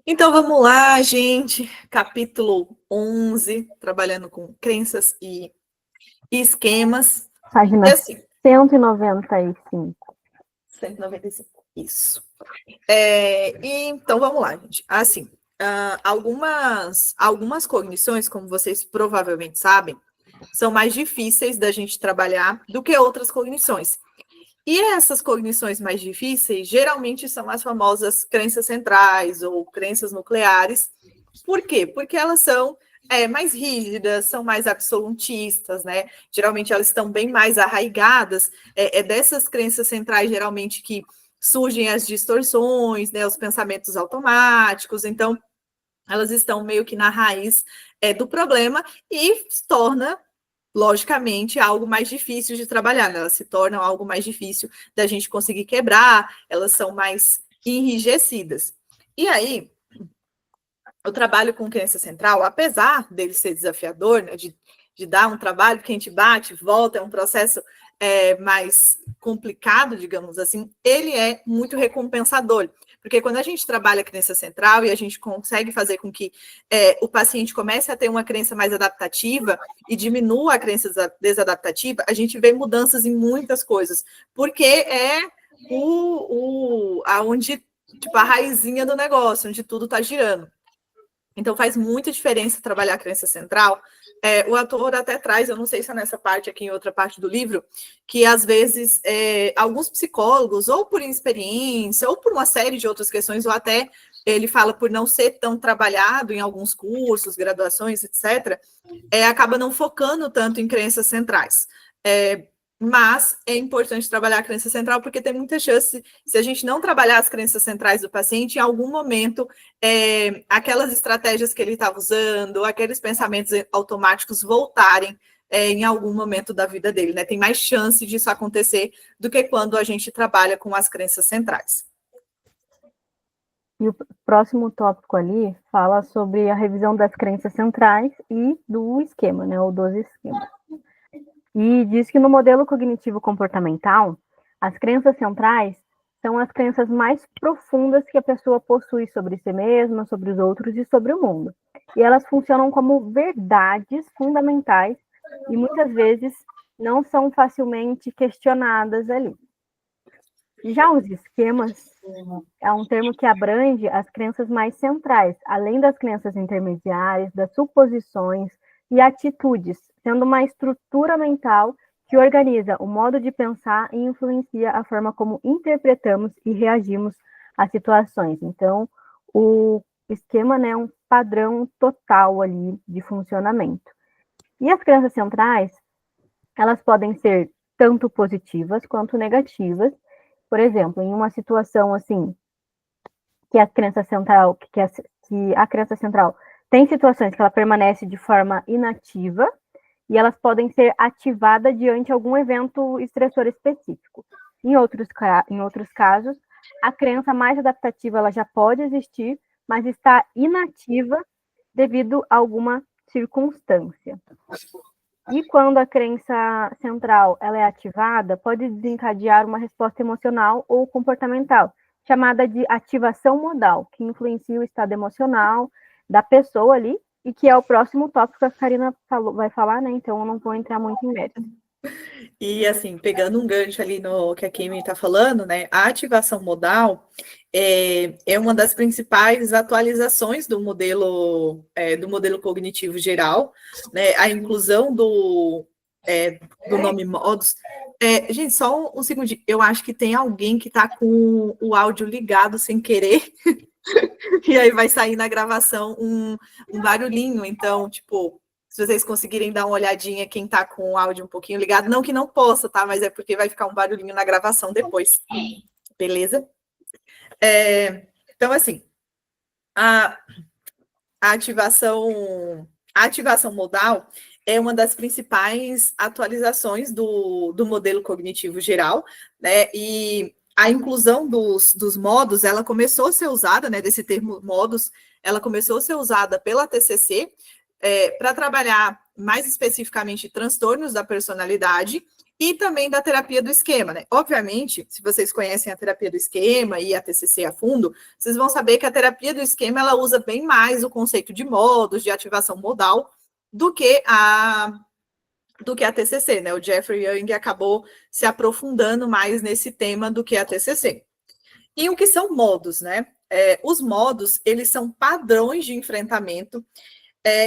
Então, vamos lá, gente. Capítulo 11, trabalhando com crenças e esquemas. Página E assim, 195. 195, isso. Então, vamos lá, gente. Assim, algumas cognições, como vocês provavelmente sabem, são mais difíceis da gente trabalhar do que outras cognições. E essas cognições mais difíceis, geralmente são as famosas crenças centrais ou crenças nucleares. Por quê? Porque elas são mais rígidas, são mais absolutistas, né? Geralmente elas estão bem mais arraigadas. É dessas crenças centrais, geralmente, que surgem as distorções, né? Os pensamentos automáticos. Então, elas estão meio que na raiz do problema e se torna, logicamente, algo mais difícil de trabalhar, né? Elas se tornam algo mais difícil da gente conseguir quebrar, elas são mais enrijecidas. E aí, o trabalho com crença central, apesar dele ser desafiador, né, de dar um trabalho que a gente bate, volta, é um processo mais complicado, digamos assim, ele é muito recompensador. Porque quando a gente trabalha a crença central e a gente consegue fazer com que o paciente comece a ter uma crença mais adaptativa e diminua a crença desadaptativa, a gente vê mudanças em muitas coisas. Porque é aonde, tipo, a raizinha do negócio, onde tudo está girando. Então, faz muita diferença trabalhar a crença central. O autor até traz, eu não sei se é nessa parte aqui, em outra parte do livro, que às vezes alguns psicólogos, ou por inexperiência, ou por uma série de outras questões, ou até ele fala por não ser tão trabalhado em alguns cursos, graduações, etc., acaba não focando tanto em crenças centrais. Mas é importante trabalhar a crença central, porque tem muita chance, se a gente não trabalhar as crenças centrais do paciente, em algum momento, aquelas estratégias que ele estava usando, aqueles pensamentos automáticos voltarem em algum momento da vida dele, né? Tem mais chance disso acontecer do que quando a gente trabalha com as crenças centrais. E o próximo tópico ali fala sobre a revisão das crenças centrais e do esquema, né? Ou dos esquemas. E diz que no modelo cognitivo comportamental, as crenças centrais são as crenças mais profundas que a pessoa possui sobre si mesma, sobre os outros e sobre o mundo. E elas funcionam como verdades fundamentais e muitas vezes não são facilmente questionadas ali. Já os esquemas é um termo que abrange as crenças mais centrais, além das crenças intermediárias, das suposições e atitudes, sendo uma estrutura mental que organiza o modo de pensar e influencia a forma como interpretamos e reagimos às situações. Então, o esquema, né, é um padrão total ali de funcionamento. E as crenças centrais, elas podem ser tanto positivas quanto negativas. Por exemplo, em uma situação assim, que a crença central, que a crença central tem situações que ela permanece de forma inativa e elas podem ser ativadas diante de algum evento estressor específico. Em outros casos, a crença mais adaptativa ela já pode existir, mas está inativa devido a alguma circunstância. E quando a crença central ela é ativada, pode desencadear uma resposta emocional ou comportamental, chamada de ativação modal, que influencia o estado emocional da pessoa ali, e que é o próximo tópico que a Karina vai falar, né? Então eu não vou entrar muito em mérito. E, assim, pegando um gancho ali no que a Kimi está falando, né? A ativação modal é uma das principais atualizações do modelo cognitivo geral, né? A inclusão do nome modos. Gente, só um segundinho. Eu acho que tem alguém que está com o áudio ligado sem querer. E aí vai sair na gravação um barulhinho. Então, tipo, se vocês conseguirem dar uma olhadinha, quem tá com o áudio um pouquinho ligado, não que não possa, tá? Mas é porque vai ficar um barulhinho na gravação depois. Beleza? Então, assim, a ativação modal é uma das principais atualizações do modelo cognitivo geral, né? E a inclusão dos modos, ela começou a ser usada, né? Desse termo modos, ela começou a ser usada pela TCC para trabalhar mais especificamente transtornos da personalidade e também da terapia do esquema, né? Obviamente, se vocês conhecem a terapia do esquema e a TCC a fundo, vocês vão saber que a terapia do esquema ela usa bem mais o conceito de modos, de ativação modal, do que a TCC, né? O Jeffrey Young acabou se aprofundando mais nesse tema do que a TCC. E o que são modos, né? Os modos, eles são padrões de enfrentamento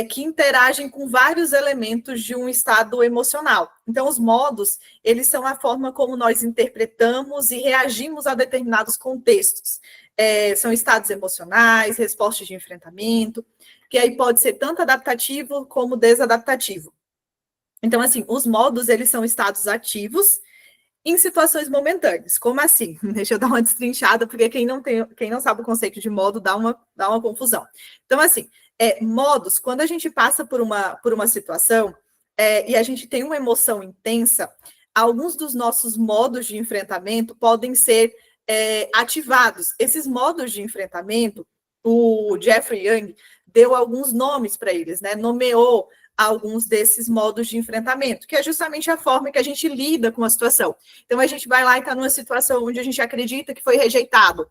que interagem com vários elementos de um estado emocional. Então, os modos, eles são a forma como nós interpretamos e reagimos a determinados contextos. São estados emocionais, respostas de enfrentamento, que aí pode ser tanto adaptativo como desadaptativo. Então, assim, os modos, eles são estados ativos em situações momentâneas. Como assim? Deixa eu dar uma destrinchada, porque quem não sabe o conceito de modo dá uma confusão. Então, assim, modos, quando a gente passa por uma situação e a gente tem uma emoção intensa, alguns dos nossos modos de enfrentamento podem ser ativados. Esses modos de enfrentamento, o Jeffrey Young deu alguns nomes para eles, né? Nomeou alguns desses modos de enfrentamento, que é justamente a forma que a gente lida com a situação. Então, a gente vai lá e está numa situação onde a gente acredita que foi rejeitado,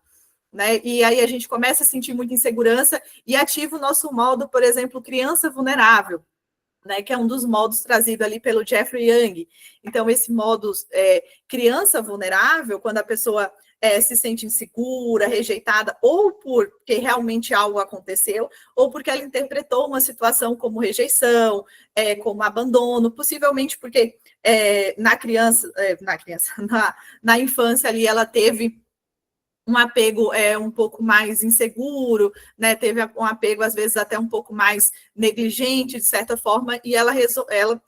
né? E aí a gente começa a sentir muita insegurança e ativa o nosso modo, por exemplo, criança vulnerável, né? Que é um dos modos trazido ali pelo Jeffrey Young. Então, esse modo criança vulnerável, quando a pessoa se sente insegura, rejeitada, ou porque realmente algo aconteceu, ou porque ela interpretou uma situação como rejeição, como abandono, possivelmente porque na infância ali ela teve um apego um pouco mais inseguro, né? Teve um apego, às vezes, até um pouco mais negligente, de certa forma, e ela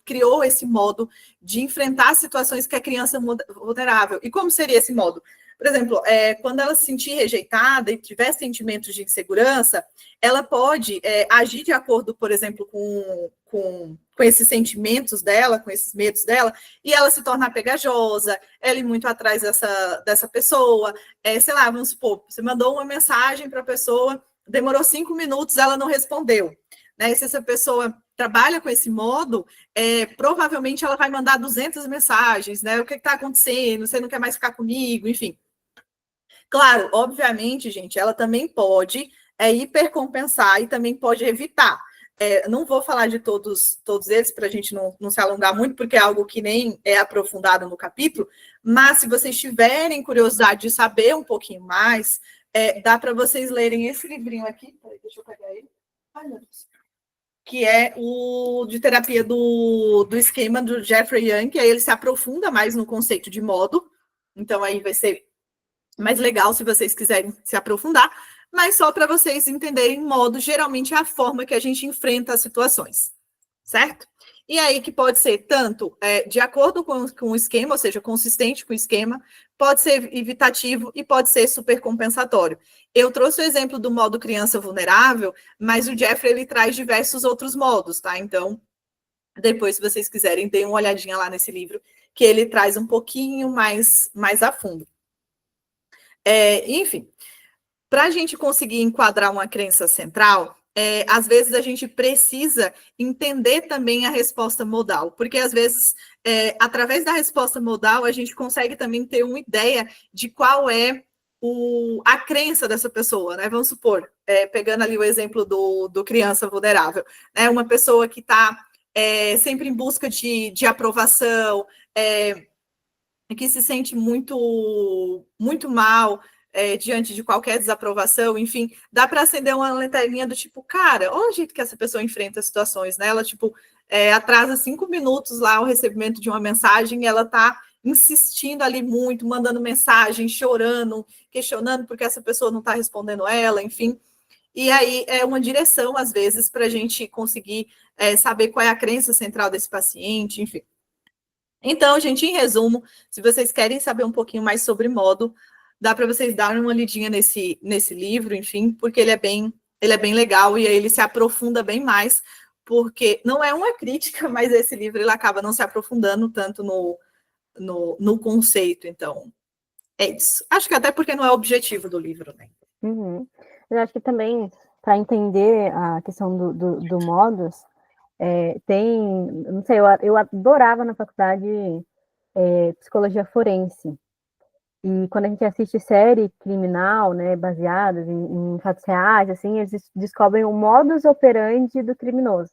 criou esse modo de enfrentar situações que a criança é vulnerável. E como seria esse modo? Por exemplo, quando ela se sentir rejeitada e tiver sentimentos de insegurança, ela pode agir de acordo, por exemplo, com esses sentimentos dela, com esses medos dela, e ela se tornar pegajosa, ela ir muito atrás dessa pessoa, sei lá, vamos supor, você mandou uma mensagem para a pessoa, demorou 5 minutos, ela não respondeu. Né? Se essa pessoa trabalha com esse modo, provavelmente ela vai mandar 200 mensagens, né? O que está acontecendo? Você não quer mais ficar comigo? Enfim. Claro, obviamente, gente, ela também pode hipercompensar e também pode evitar. Não vou falar de todos eles para a gente não se alongar muito, porque é algo que nem é aprofundado no capítulo, mas se vocês tiverem curiosidade de saber um pouquinho mais, dá para vocês lerem esse livrinho aqui. Peraí, deixa eu pegar ele. Ai, meu Deus. Que é o de terapia do esquema do Jeffrey Young, que aí ele se aprofunda mais no conceito de modo. Então, aí vai ser mais legal se vocês quiserem se aprofundar, mas só para vocês entenderem modo, geralmente é a forma que a gente enfrenta as situações, certo? E aí que pode ser tanto de acordo com o esquema, ou seja, consistente com o esquema, pode ser evitativo e pode ser supercompensatório. Eu trouxe o exemplo do modo criança vulnerável, mas o Jeffrey ele traz diversos outros modos, tá? Então, depois, se vocês quiserem, deem uma olhadinha lá nesse livro, que ele traz um pouquinho mais a fundo. Enfim, para a gente conseguir enquadrar uma crença central, às vezes a gente precisa entender também a resposta modal, porque às vezes, através da resposta modal, a gente consegue também ter uma ideia de qual é a crença dessa pessoa, né? Vamos supor, pegando ali o exemplo do criança vulnerável, né? Uma pessoa que está sempre em busca de aprovação, que se sente muito, muito mal diante de qualquer desaprovação, enfim, dá para acender uma lanterninha do tipo, cara, olha o jeito que essa pessoa enfrenta as situações, né? Ela, tipo, atrasa 5 minutos lá o recebimento de uma mensagem e ela está insistindo ali muito, mandando mensagem, chorando, questionando porque essa pessoa não está respondendo ela, enfim. E aí é uma direção, às vezes, para a gente conseguir saber qual é a crença central desse paciente, enfim. Então, gente, em resumo, se vocês querem saber um pouquinho mais sobre modo, dá para vocês darem uma lidinha nesse livro, enfim, porque ele é bem legal e aí ele se aprofunda bem mais, porque não é uma crítica, mas esse livro ele acaba não se aprofundando tanto no conceito. Então, é isso. Acho que até porque não é o objetivo do livro, né? Uhum. Eu acho que também, para entender a questão do modus, não sei, eu adorava na faculdade psicologia forense. E quando a gente assiste série criminal, né, baseadas em fatos reais, assim, eles descobrem o modus operandi do criminoso,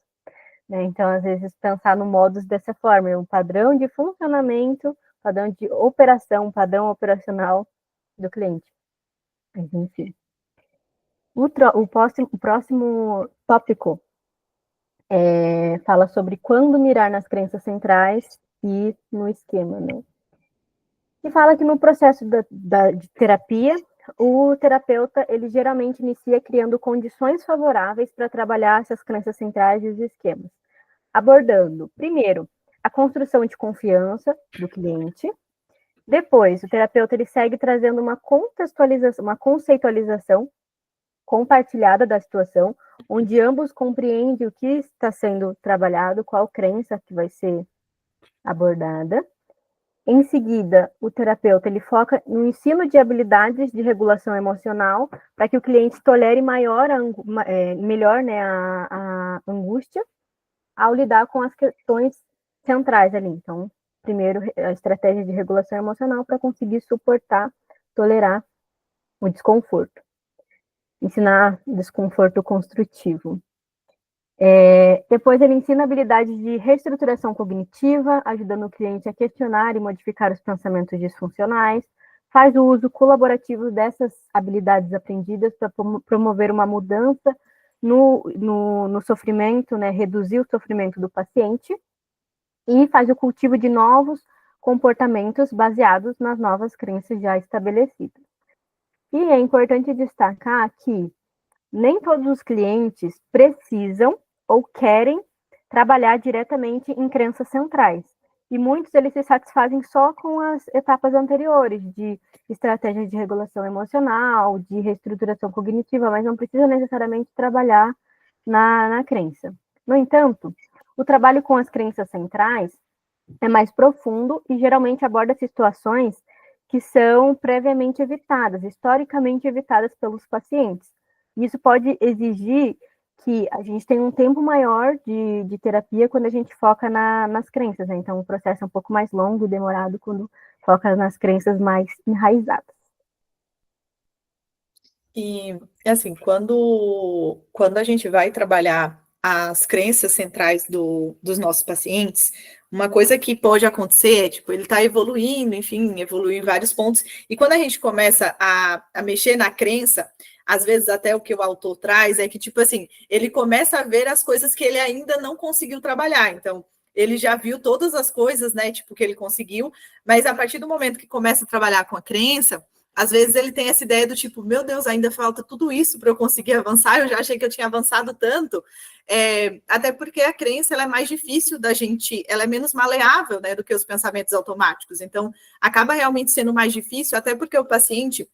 né? Então, às vezes, pensar no modus dessa forma, o padrão de funcionamento, padrão de operação, padrão operacional do cliente. Mas, enfim. O próximo tópico fala sobre quando mirar nas crenças centrais e no esquema, né? E fala que no processo de terapia, o terapeuta, ele geralmente inicia criando condições favoráveis para trabalhar essas crenças centrais e os esquemas, abordando, primeiro, a construção de confiança do cliente. Depois, o terapeuta ele segue trazendo uma contextualização, uma conceitualização compartilhada da situação, onde ambos compreendem o que está sendo trabalhado, qual crença que vai ser abordada. Em seguida, o terapeuta ele foca no ensino de habilidades de regulação emocional para que o cliente tolere melhor, né, a angústia ao lidar com as questões centrais ali. Então, primeiro, a estratégia de regulação emocional para conseguir suportar, tolerar o desconforto. Ensinar desconforto construtivo. Depois ele ensina habilidades de reestruturação cognitiva, ajudando o cliente a questionar e modificar os pensamentos disfuncionais, faz o uso colaborativo dessas habilidades aprendidas para promover uma mudança no sofrimento, né, reduzir o sofrimento do paciente, e faz o cultivo de novos comportamentos baseados nas novas crenças já estabelecidas. E é importante destacar que nem todos os clientes precisam ou querem trabalhar diretamente em crenças centrais. E muitos eles se satisfazem só com as etapas anteriores de estratégia de regulação emocional, de reestruturação cognitiva, mas não precisa necessariamente trabalhar na crença. No entanto, o trabalho com as crenças centrais é mais profundo e geralmente aborda situações que são previamente evitadas, historicamente evitadas pelos pacientes. Isso pode exigir que a gente tenha um tempo maior de terapia quando a gente foca nas crenças, né? Então, o processo é um pouco mais longo e demorado quando foca nas crenças mais enraizadas. E, assim, quando a gente vai trabalhar as crenças centrais dos nossos pacientes, uma coisa que pode acontecer é, tipo, ele está evoluindo, enfim, evoluiu em vários pontos, e quando a gente começa a mexer na crença, às vezes até o que o autor traz é que, tipo assim, ele começa a ver as coisas que ele ainda não conseguiu trabalhar, então, ele já viu todas as coisas, né, tipo, que ele conseguiu, mas a partir do momento que começa a trabalhar com a crença, às vezes ele tem essa ideia do tipo, meu Deus, ainda falta tudo isso para eu conseguir avançar, eu já achei que eu tinha avançado tanto, até porque a crença ela é mais difícil da gente, ela é menos maleável, né, do que os pensamentos automáticos, então acaba realmente sendo mais difícil, até porque o paciente,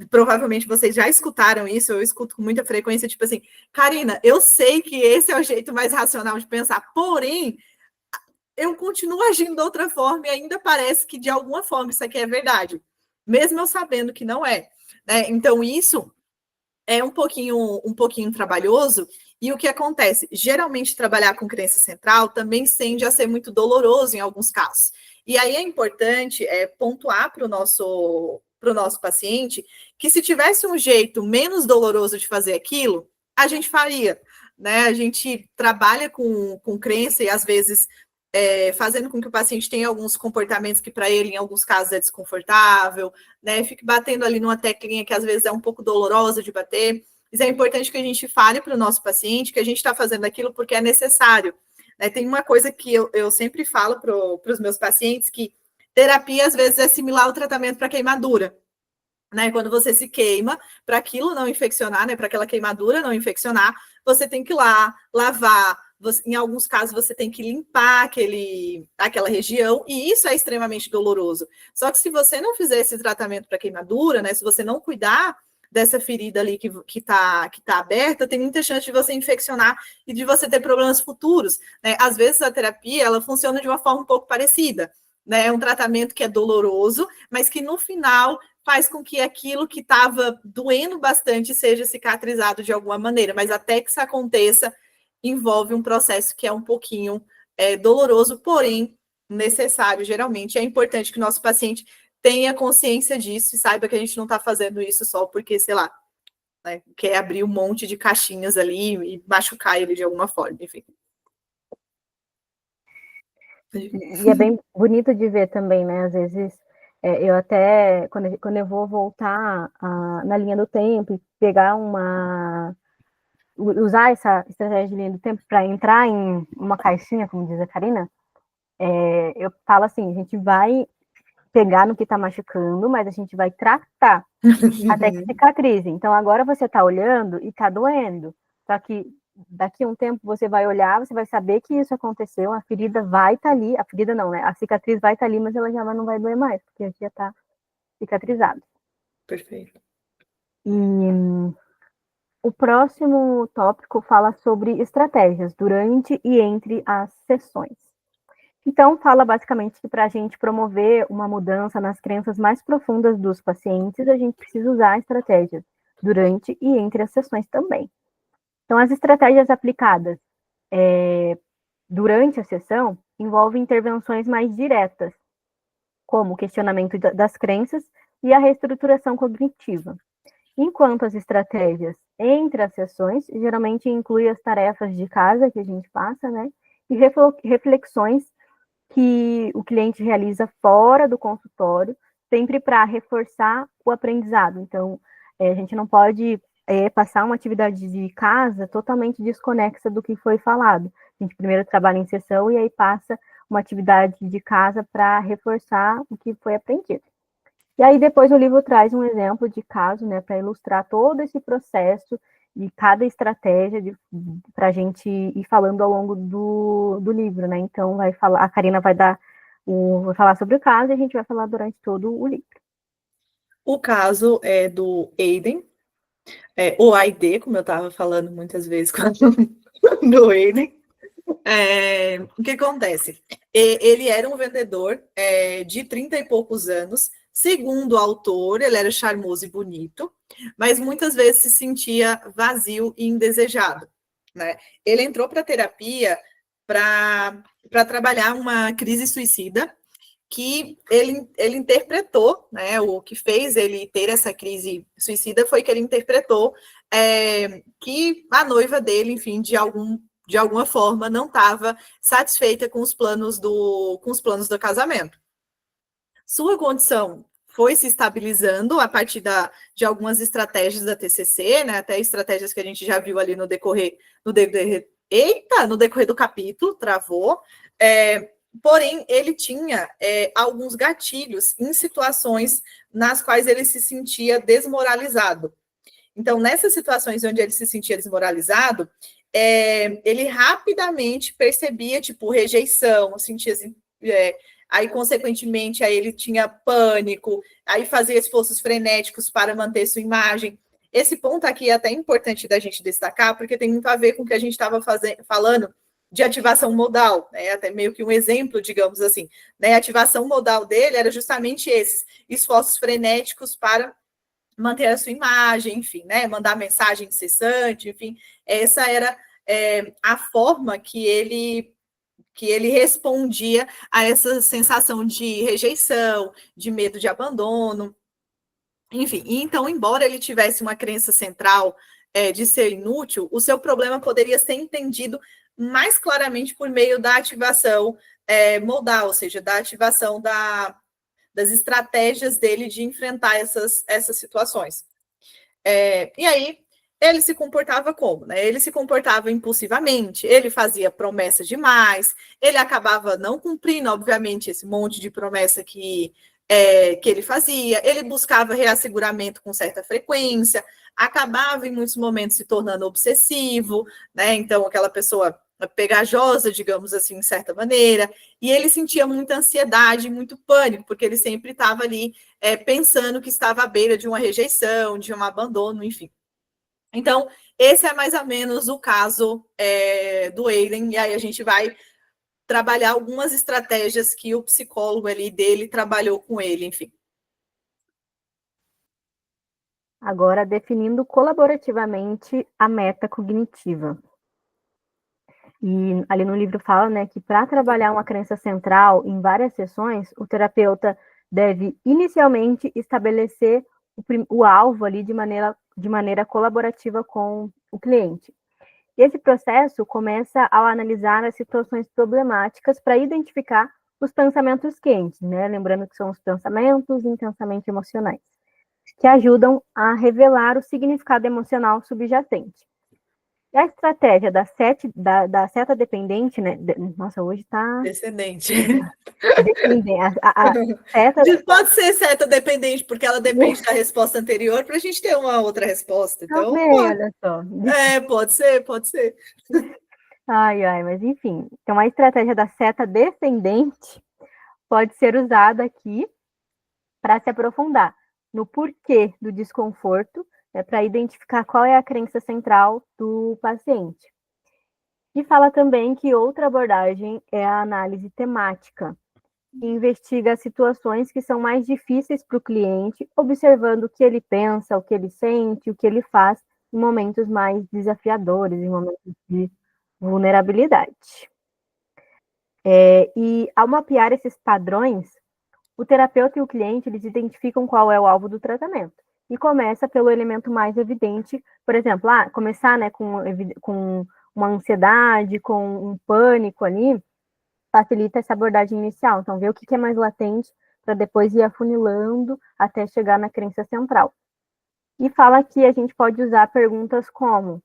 provavelmente vocês já escutaram isso, eu escuto com muita frequência, tipo assim, Karina, eu sei que esse é o jeito mais racional de pensar, porém, eu continuo agindo de outra forma e ainda parece que de alguma forma isso aqui é verdade, mesmo eu sabendo que não é, né? Então, isso é um pouquinho trabalhoso, e o que acontece? Geralmente, trabalhar com crença central também tende a ser muito doloroso em alguns casos. E aí é importante pontuar para o nosso paciente que se tivesse um jeito menos doloroso de fazer aquilo, a gente faria, né? A gente trabalha com crença e às vezes fazendo com que o paciente tenha alguns comportamentos que para ele, em alguns casos, é desconfortável, né? Fique batendo ali numa teclinha que às vezes é um pouco dolorosa de bater. Mas é importante que a gente fale para o nosso paciente que a gente está fazendo aquilo porque é necessário. Né? Tem uma coisa que eu sempre falo para os meus pacientes, que terapia, às vezes, é similar ao tratamento para queimadura. Né? Quando você se queima, para aquilo não infeccionar, né? Para aquela queimadura não infeccionar, você tem que ir lá, lavar, em alguns casos você tem que limpar aquela região, e isso é extremamente doloroso. Só que se você não fizer esse tratamento para queimadura, né, se você não cuidar dessa ferida ali que tá aberta, tem muita chance de você infeccionar e de você ter problemas futuros. Né? Às vezes a terapia ela funciona de uma forma um pouco parecida. Né? É um tratamento que é doloroso, mas que no final faz com que aquilo que estava doendo bastante seja cicatrizado de alguma maneira, mas até que isso aconteça, envolve um processo que é um pouquinho doloroso, porém necessário, geralmente. É importante que o nosso paciente tenha consciência disso e saiba que a gente não está fazendo isso só porque, sei lá, né, quer abrir um monte de caixinhas ali e machucar ele de alguma forma, enfim. E é bem bonito de ver também, né? Às vezes, eu até, quando eu vou voltar na linha do tempo e pegar usar essa estratégia de linha do tempo para entrar em uma caixinha, como diz a Karina, eu falo assim, a gente vai pegar no que está machucando, mas a gente vai tratar até que cicatrize. Então, agora você está olhando e está doendo. Só que daqui a um tempo você vai olhar, você vai saber que isso aconteceu, a ferida vai estar ali, a ferida não, né? A cicatriz vai estar ali, mas ela já não vai doer mais, porque já está cicatrizado. Perfeito. E o próximo tópico fala sobre estratégias durante e entre as sessões. Então, fala basicamente que para a gente promover uma mudança nas crenças mais profundas dos pacientes, a gente precisa usar estratégias durante e entre as sessões também. Então, as estratégias aplicadas durante a sessão envolvem intervenções mais diretas, como o questionamento das crenças e a reestruturação cognitiva. Enquanto as estratégias entre as sessões geralmente incluem as tarefas de casa que a gente passa, né? E reflexões que o cliente realiza fora do consultório, sempre para reforçar o aprendizado. Então, a gente não pode passar uma atividade de casa totalmente desconexa do que foi falado. A gente primeiro trabalha em sessão e aí passa uma atividade de casa para reforçar o que foi aprendido. E aí depois o livro traz um exemplo de caso, né, para ilustrar todo esse processo de cada estratégia para a gente ir falando ao longo do livro, né? Então a Karina vai vai falar sobre o caso e a gente vai falar durante todo o livro. O caso é do Aiden, o AID, como eu estava falando muitas vezes do Aiden. O que acontece? Ele era um vendedor de 30 e poucos anos. Segundo o autor, ele era charmoso e bonito, mas muitas vezes se sentia vazio e indesejado, né? Ele entrou para a terapia para trabalhar uma crise suicida que ele interpretou, né? O que fez ele ter essa crise suicida foi que ele interpretou que a noiva dele, enfim, de alguma forma, não estava satisfeita com os planos do casamento. Sua condição foi se estabilizando a partir de algumas estratégias da TCC, né? Até estratégias que a gente já viu ali no decorrer do capítulo, travou. Porém, ele tinha alguns gatilhos em situações nas quais ele se sentia desmoralizado. Então, nessas situações onde ele se sentia desmoralizado, ele rapidamente percebia, tipo, rejeição, sentia assim, aí, consequentemente, aí ele tinha pânico, aí fazia esforços frenéticos para manter sua imagem. Esse ponto aqui é até importante da gente destacar, porque tem muito a ver com o que a gente estava falando de ativação modal, né? Até meio que um exemplo, digamos assim. Né? A ativação modal dele era justamente esses esforços frenéticos para manter a sua imagem, enfim, né? Mandar mensagem incessante, enfim. Essa era a forma que ele respondia a essa sensação de rejeição, de medo de abandono, enfim. Então, embora ele tivesse uma crença central de ser inútil, o seu problema poderia ser entendido mais claramente por meio da ativação modal, ou seja, da ativação das estratégias dele de enfrentar essas situações. E aí, ele se comportava como? Né? Ele se comportava impulsivamente, ele fazia promessas demais, ele acabava não cumprindo, obviamente, esse monte de promessa que ele fazia, ele buscava reasseguramento com certa frequência, acabava em muitos momentos se tornando obsessivo, né? Então, aquela pessoa pegajosa, digamos assim, de certa maneira, e ele sentia muita ansiedade, muito pânico, porque ele sempre estava ali pensando que estava à beira de uma rejeição, de um abandono, enfim. Então, esse é mais ou menos o caso do Aiden, e aí a gente vai trabalhar algumas estratégias que o psicólogo ali dele trabalhou com ele, enfim. Agora, definindo colaborativamente a meta cognitiva. E ali no livro fala, né, que para trabalhar uma crença central em várias sessões, o terapeuta deve inicialmente estabelecer o alvo ali de maneira colaborativa com o cliente. Esse processo começa ao analisar as situações problemáticas para identificar os pensamentos quentes, né? Lembrando que são os pensamentos intensamente emocionais, que ajudam a revelar o significado emocional subjacente. E a estratégia da seta dependente, né? Nossa, hoje tá Descendente. dependente. A seta. Pode ser seta dependente, porque ela depende da resposta anterior para a gente ter uma outra resposta. Então, Também, olha só. pode ser, pode ser. Ai, mas enfim. Então, a estratégia da seta descendente pode ser usada aqui para se aprofundar no porquê do desconforto, né, para identificar qual é a crença central do paciente. E fala também que outra abordagem é a análise temática, que investiga situações que são mais difíceis para o cliente, observando o que ele pensa, o que ele sente, o que ele faz em momentos mais desafiadores, em momentos de vulnerabilidade. E ao mapear esses padrões, o terapeuta e o cliente, eles identificam qual é o alvo do tratamento. E começa pelo elemento mais evidente, por exemplo, começar, né, com uma ansiedade, com um pânico ali, facilita essa abordagem inicial. Então, ver o que é mais latente para depois ir afunilando até chegar na crença central. E fala que a gente pode usar perguntas como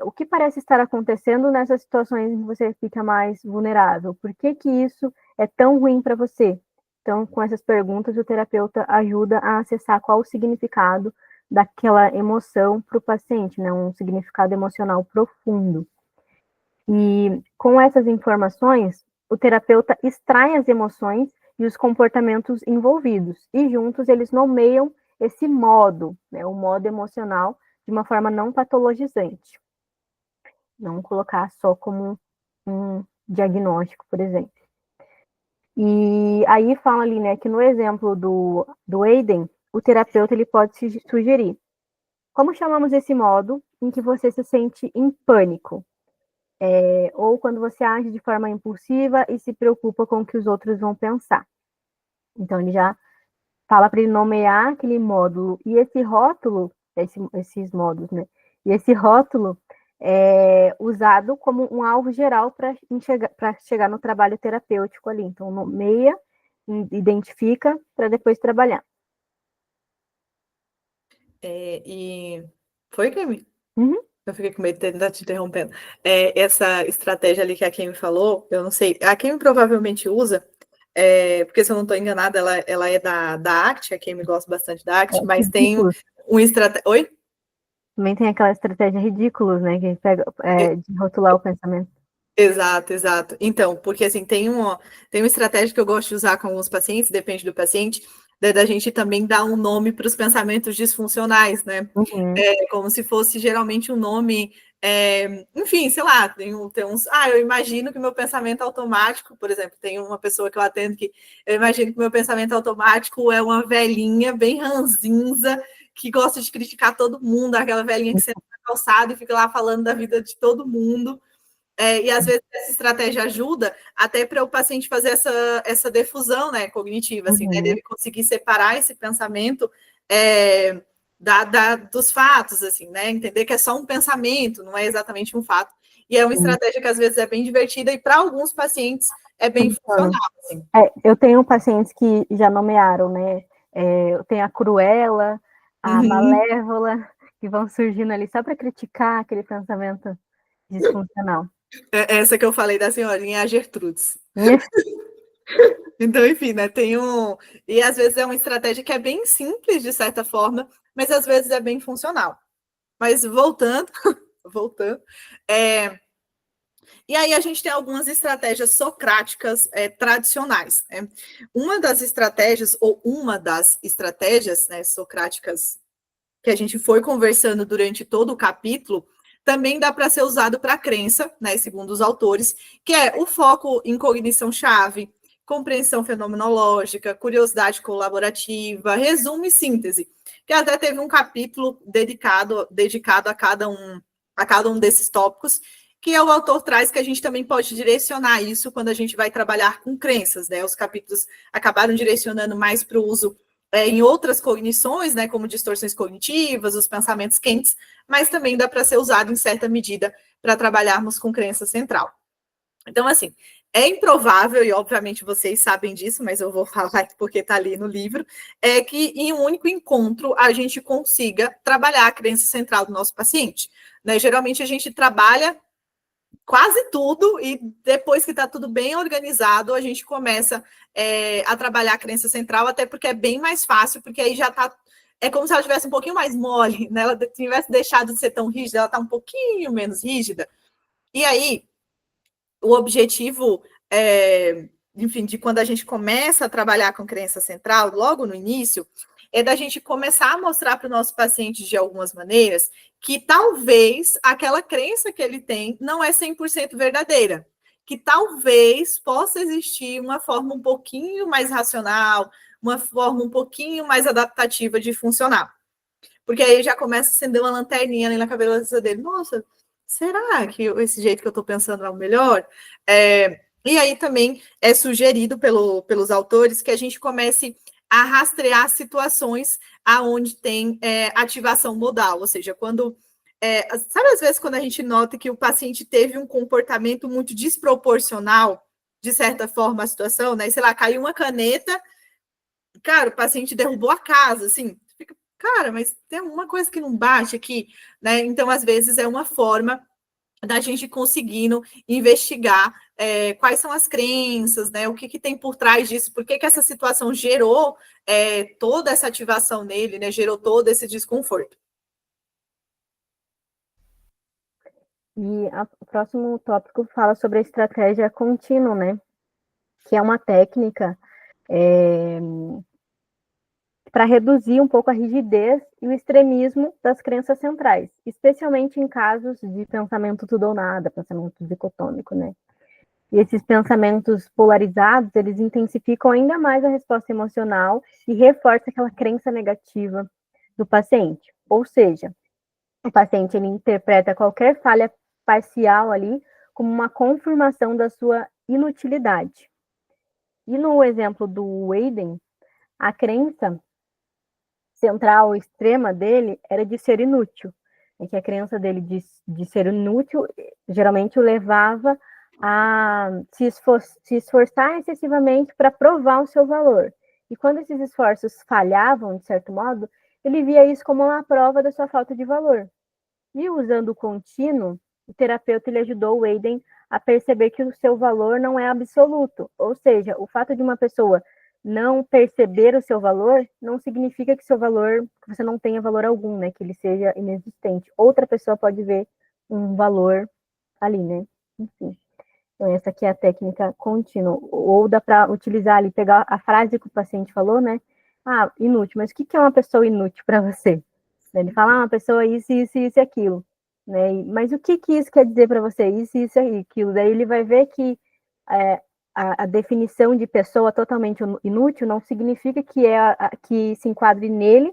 o que parece estar acontecendo nessas situações em que você fica mais vulnerável? Por que isso é tão ruim para você? Então, com essas perguntas, o terapeuta ajuda a acessar qual o significado daquela emoção para o paciente, né? Um significado emocional profundo. E com essas informações, o terapeuta extrai as emoções e os comportamentos envolvidos, e juntos eles nomeiam esse modo, né, o modo emocional, de uma forma não patologizante. Não colocar só como um diagnóstico, por exemplo. E aí fala ali, né, que no exemplo do Aiden, o terapeuta ele pode sugerir: como chamamos esse modo em que você se sente em pânico? Ou quando você age de forma impulsiva e se preocupa com o que os outros vão pensar. Então, ele já fala para ele nomear aquele módulo. E esse rótulo, esses módulos, né? E esse rótulo é usado como um alvo geral para chegar no trabalho terapêutico ali. Então, nomeia, identifica, para depois trabalhar. E foi, Cami? Uhum. Eu fiquei com medo de estar te interrompendo. Essa estratégia ali que a Kim falou, eu não sei, a Kim provavelmente usa, porque se eu não estou enganada, ela é da ACT, a Kim gosta bastante da ACT, mas tem um estratégia. Oi? Também tem aquela estratégia ridícula, né? Que a gente pega de rotular o pensamento. Exato, exato. Então, porque assim, tem uma estratégia que eu gosto de usar com alguns pacientes, depende do paciente, da gente também dar um nome para os pensamentos disfuncionais, né? Uhum. Como se fosse geralmente um nome, enfim, sei lá, tem uns. Eu imagino que meu pensamento automático, por exemplo, tem uma pessoa que eu atendo que eu imagino que meu pensamento automático é uma velhinha bem ranzinza, que gosta de criticar todo mundo, aquela velhinha que senta na calçada e fica lá falando da vida de todo mundo. E às vezes essa estratégia ajuda até para o paciente fazer essa defusão, né, cognitiva, assim, né, dele conseguir separar esse pensamento dos fatos, assim, né, entender que é só um pensamento, não é exatamente um fato. E é uma estratégia que às vezes é bem divertida e para alguns pacientes é bem funcional. Assim. Eu tenho pacientes que já nomearam, né? Eu tenho a Cruella, a Malévola, que vão surgindo ali só para criticar aquele pensamento disfuncional. Essa que eu falei da senhorinha é a Gertrudes. Então, enfim, né? E às vezes é uma estratégia que é bem simples, de certa forma, mas às vezes é bem funcional. Mas voltando, e aí a gente tem algumas estratégias socráticas tradicionais. Né? Uma das estratégias né, socráticas que a gente foi conversando durante todo o capítulo também dá para ser usado para crença, né, segundo os autores, que é o foco em cognição-chave, compreensão fenomenológica, curiosidade colaborativa, resumo e síntese, que até teve um capítulo dedicado a cada um desses tópicos. que o autor traz que a gente também pode direcionar isso quando a gente vai trabalhar com crenças, né? Os capítulos acabaram direcionando mais para o uso em outras cognições, né, como distorções cognitivas, os pensamentos quentes, mas também dá para ser usado em certa medida para trabalharmos com crença central. Então, assim, é improvável, e obviamente vocês sabem disso, mas eu vou falar porque está ali no livro, é que em um único encontro a gente consiga trabalhar a crença central do nosso paciente. Né? Geralmente a gente trabalha quase tudo, e depois que está tudo bem organizado, a gente começa a trabalhar a crença central, até porque é bem mais fácil, porque aí já está. É como se ela tivesse um pouquinho mais mole, né? Ela tivesse deixado de ser tão rígida, ela está um pouquinho menos rígida. E aí, o objetivo, enfim, de quando a gente começa a trabalhar com crença central, logo no início, é da gente começar a mostrar para o nosso paciente, de algumas maneiras, que talvez aquela crença que ele tem não é 100% verdadeira, que talvez possa existir uma forma um pouquinho mais racional, uma forma um pouquinho mais adaptativa de funcionar. Porque aí já começa a acender uma lanterninha ali na cabeça dele. Nossa, será que esse jeito que eu estou pensando é o melhor? E aí também é sugerido pelos autores que a gente comece a rastrear situações aonde tem ativação modal, ou seja, quando sabe, às vezes, quando a gente nota que o paciente teve um comportamento muito desproporcional, de certa forma, a situação, né? Sei lá, caiu uma caneta, cara, o paciente derrubou a casa, assim, fica, cara, mas tem alguma coisa que não bate aqui, né? Então, às vezes, é uma forma da gente conseguindo investigar quais são as crenças, né? O que tem por trás disso, por que essa situação gerou toda essa ativação nele, né? Gerou todo esse desconforto. E o próximo tópico fala sobre a estratégia contínua, né? Que é uma técnica para reduzir um pouco a rigidez e o extremismo das crenças centrais, especialmente em casos de pensamento tudo ou nada, pensamento dicotômico, né? E esses pensamentos polarizados, eles intensificam ainda mais a resposta emocional e reforçam aquela crença negativa do paciente. Ou seja, o paciente ele interpreta qualquer falha parcial ali como uma confirmação da sua inutilidade. E no exemplo do Weiden, a crença central extrema dele era de ser inútil, que a crença dele de ser inútil geralmente o levava a se esforçar excessivamente para provar o seu valor. E quando esses esforços falhavam, de certo modo, ele via isso como uma prova da sua falta de valor. E usando o contínuo, o terapeuta ele ajudou o Weiden a perceber que o seu valor não é absoluto, ou seja, o fato de uma pessoa não perceber o seu valor não significa que seu valor, que você não tenha valor algum, né? Que ele seja inexistente. Outra pessoa pode ver um valor ali, né? Enfim. Então, essa aqui é a técnica contínua. Ou dá para utilizar ali, pegar a frase que o paciente falou, né? Ah, inútil. Mas o que é uma pessoa inútil para você? Ele fala, uma pessoa isso, isso, isso e aquilo. Né? Mas o que isso quer dizer para você? Isso, isso e aquilo. Daí ele vai ver que a definição de pessoa totalmente inútil não significa que que se enquadre nele,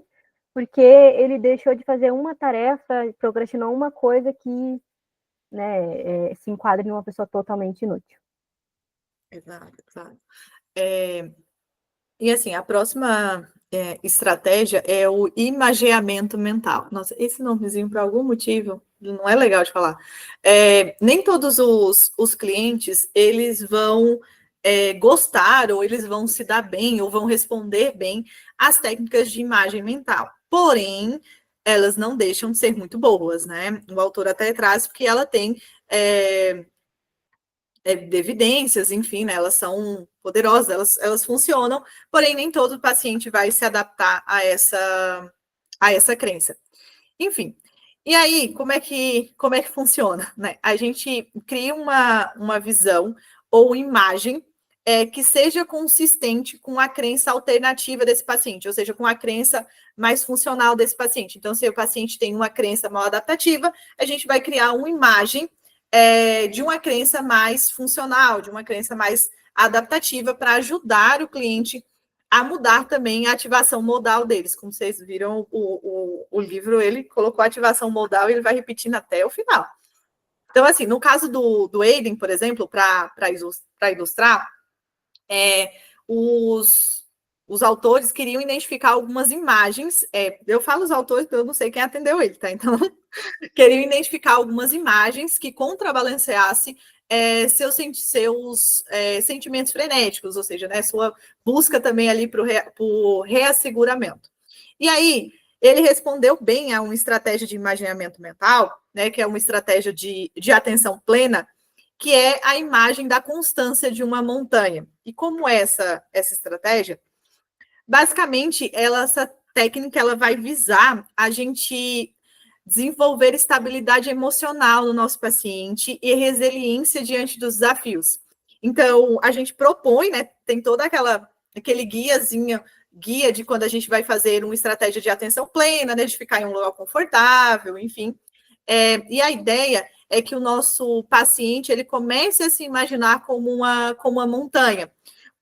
porque ele deixou de fazer uma tarefa, procrastinou uma coisa que, né, se enquadre em uma pessoa totalmente inútil. Exato, exato. E assim, a próxima estratégia é o imageamento mental. Nossa, esse nomezinho, por algum motivo, não é legal de falar. Nem todos os clientes, eles vão gostar, ou eles vão se dar bem, ou vão responder bem às técnicas de imagem mental. Porém, elas não deixam de ser muito boas, né? O autor até traz que ela tem de evidências, enfim, né, elas são poderosas, elas funcionam, porém nem todo paciente vai se adaptar a essa crença. Enfim, e aí, como é que funciona? Né? A gente cria uma visão ou imagem que seja consistente com a crença alternativa desse paciente, ou seja, com a crença mais funcional desse paciente. Então, se o paciente tem uma crença mal adaptativa, a gente vai criar uma imagem de uma crença mais funcional, de uma crença mais adaptativa para ajudar o cliente a mudar também a ativação modal deles. Como vocês viram, o livro, ele colocou a ativação modal e ele vai repetindo até o final. Então, assim, no caso do Aiden, por exemplo, para ilustrar, os autores queriam identificar algumas imagens. Eu falo os autores, porque eu não sei quem atendeu ele, tá? Então, queriam identificar algumas imagens que contrabalanceassem seus sentimentos frenéticos, ou seja, né, sua busca também ali por reasseguramento. E aí, ele respondeu bem a uma estratégia de imaginamento mental, né, que é uma estratégia de atenção plena, que é a imagem da constância de uma montanha. E como essa estratégia? Basicamente, essa técnica ela vai visar a gente desenvolver estabilidade emocional no nosso paciente e resiliência diante dos desafios. Então, a gente propõe, né, tem toda aquele guia de quando a gente vai fazer uma estratégia de atenção plena, né, de ficar em um lugar confortável, enfim. E a ideia é que o nosso paciente ele comece a se imaginar como uma montanha.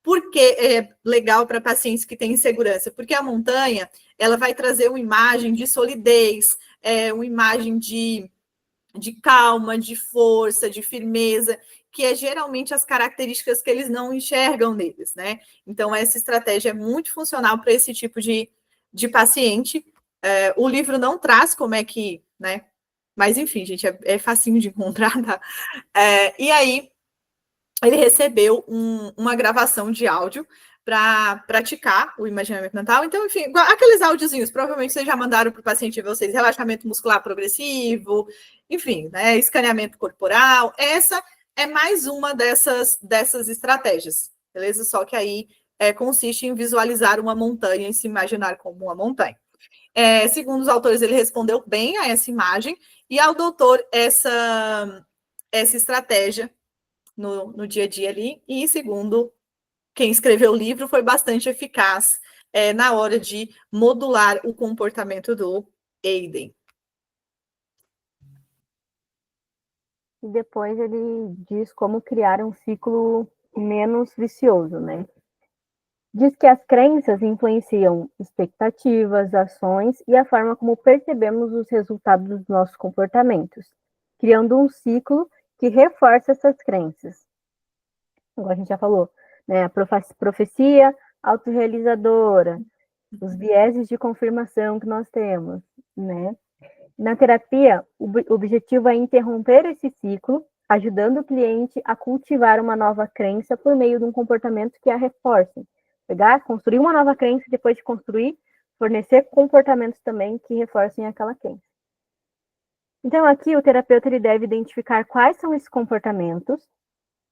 Por que é legal para pacientes que têm insegurança? Porque a montanha ela vai trazer uma imagem de solidez, uma imagem de calma, de força, de firmeza, que é geralmente as características que eles não enxergam neles, né? Então, essa estratégia é muito funcional para esse tipo de paciente. O livro não traz como é que, né? Mas, enfim, gente, é facinho de encontrar, tá? E aí, ele recebeu uma gravação de áudio para praticar o imaginamento mental. Então, enfim, aqueles áudiozinhos, provavelmente vocês já mandaram para o paciente de vocês, relaxamento muscular progressivo, enfim, né, escaneamento corporal. Essa é mais uma dessas estratégias, beleza? Só que aí consiste em visualizar uma montanha e se imaginar como uma montanha. Segundo os autores, ele respondeu bem a essa imagem, e ao doutor essa estratégia no dia a dia ali, e segundo quem escreveu o livro, foi bastante eficaz na hora de modular o comportamento do Aiden. E depois ele diz como criar um ciclo menos vicioso, né? Diz que as crenças influenciam expectativas, ações e a forma como percebemos os resultados dos nossos comportamentos, criando um ciclo que reforça essas crenças. Como a gente já falou, né? A profecia autorrealizadora, os vieses de confirmação que nós temos, né? Na terapia, o objetivo é interromper esse ciclo, ajudando o cliente a cultivar uma nova crença por meio de um comportamento que a reforce. Construir uma nova crença e depois de construir, fornecer comportamentos também que reforcem aquela crença. Então, aqui o terapeuta ele deve identificar quais são esses comportamentos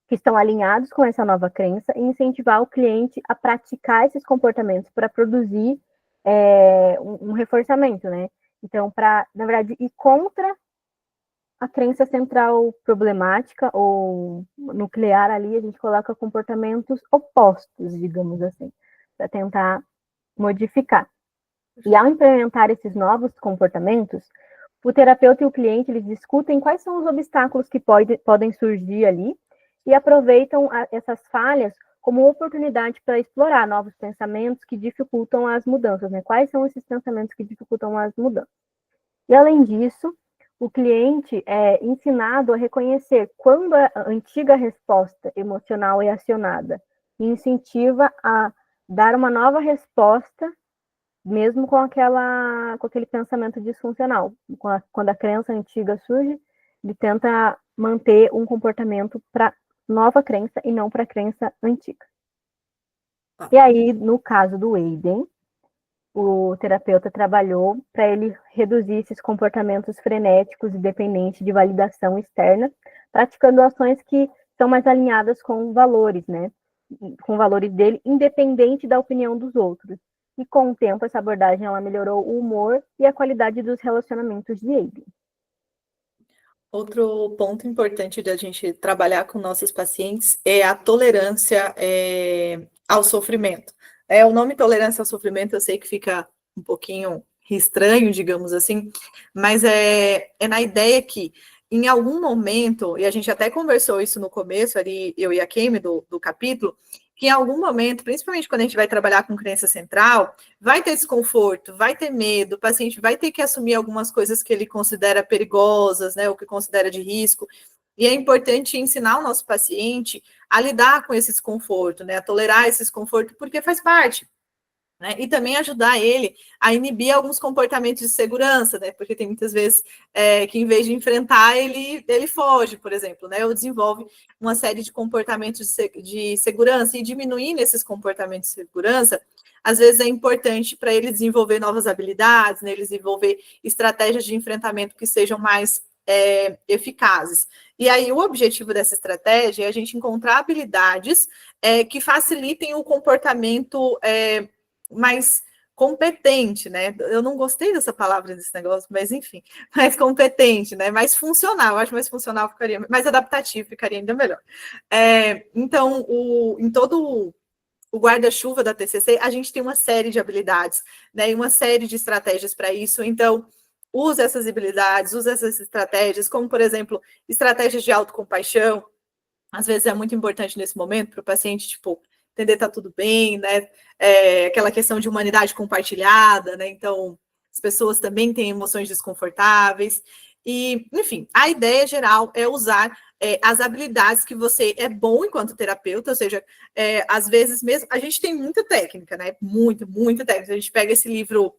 que estão alinhados com essa nova crença e incentivar o cliente a praticar esses comportamentos para produzir um reforçamento, né? Então, para, na verdade, ir contra a crença central problemática ou nuclear ali, a gente coloca comportamentos opostos, digamos assim, para tentar modificar. E ao implementar esses novos comportamentos, o terapeuta e o cliente eles discutem quais são os obstáculos que podem surgir ali e aproveitam essas falhas como oportunidade para explorar novos pensamentos que dificultam as mudanças, né? Quais são esses pensamentos que dificultam as mudanças? E além disso, o cliente é ensinado a reconhecer quando a antiga resposta emocional é acionada e incentiva a dar uma nova resposta, mesmo com aquele pensamento disfuncional. Quando a crença antiga surge, ele tenta manter um comportamento para nova crença e não para a crença antiga. E aí, no caso do Aiden, o terapeuta trabalhou para ele reduzir esses comportamentos frenéticos e dependentes de validação externa, praticando ações que são mais alinhadas com valores, né? Com valores dele, independente da opinião dos outros. E com o tempo, essa abordagem ela melhorou o humor e a qualidade dos relacionamentos de Aiden. Outro ponto importante da gente trabalhar com nossos pacientes é a tolerância ao sofrimento. O nome tolerância ao sofrimento eu sei que fica um pouquinho estranho, digamos assim, mas é na ideia que em algum momento, e a gente até conversou isso no começo, ali eu e a Kemi do capítulo, que em algum momento, principalmente quando a gente vai trabalhar com crença central, vai ter desconforto, vai ter medo, o paciente vai ter que assumir algumas coisas que ele considera perigosas, né, ou que considera de risco, E é importante ensinar o nosso paciente a lidar com esse desconforto, né? A tolerar esse desconforto, porque faz parte. Né? E também ajudar ele a inibir alguns comportamentos de segurança, né? Porque tem muitas vezes que, em vez de enfrentar, ele foge, por exemplo, né? Ou desenvolve uma série de comportamentos de segurança, e diminuindo esses comportamentos de segurança, às vezes é importante para ele desenvolver novas habilidades, né? Ele desenvolver estratégias de enfrentamento que sejam mais eficazes. E aí, o objetivo dessa estratégia é a gente encontrar habilidades que facilitem o comportamento mais competente, né? Eu não gostei dessa palavra desse negócio, mas enfim, mais competente, né? Mais funcional, eu acho mais funcional ficaria, mais adaptativo ficaria ainda melhor. Então, em todo o guarda-chuva da TCC, a gente tem uma série de habilidades, né? E uma série de estratégias para isso. Então, use essas habilidades, use essas estratégias, como, por exemplo, estratégias de autocompaixão. Às vezes é muito importante nesse momento para o paciente, tipo, entender que tá tudo bem, né? Aquela questão de humanidade compartilhada, né? Então, as pessoas também têm emoções desconfortáveis. E, enfim, a ideia geral é usar as habilidades que você é bom enquanto terapeuta, ou seja, às vezes mesmo, a gente tem muita técnica, né? Muita técnica. A gente pega esse livro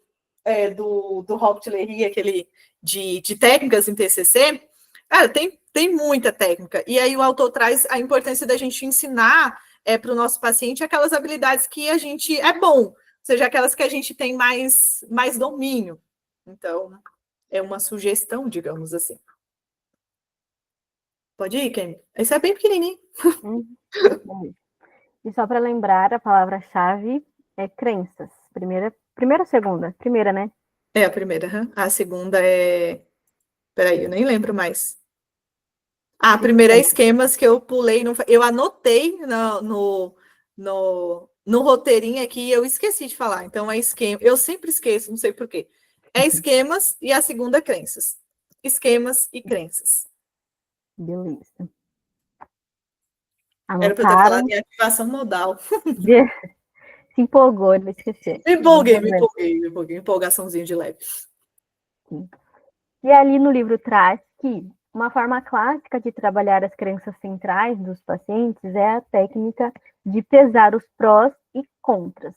do Robert Lehy, aquele de técnicas em TCC, cara, tem muita técnica. E aí o autor traz a importância da gente ensinar para o nosso paciente aquelas habilidades que a gente é bom, ou seja, aquelas que a gente tem mais domínio. Então, é uma sugestão, digamos assim. Pode ir, Kemi? Esse é bem pequenininho. E só para lembrar, a palavra-chave é crenças. Primeira ou segunda? Primeira, né? É a primeira. A segunda é... Peraí, eu nem lembro mais. A primeira é esquemas, que eu pulei. Eu anotei no roteirinho aqui e eu esqueci de falar. Então, é esquema. Eu sempre esqueço, não sei por quê. É esquemas e a segunda, crenças. Esquemas e crenças. Beleza. Era para eu ter falado Anotaram. em ativação modal. Se empolgou, não esquecer. Me empolguei. Empolgaçãozinha de leve. Sim. E ali no livro traz que uma forma clássica de trabalhar as crenças centrais dos pacientes é a técnica de pesar os prós e contras,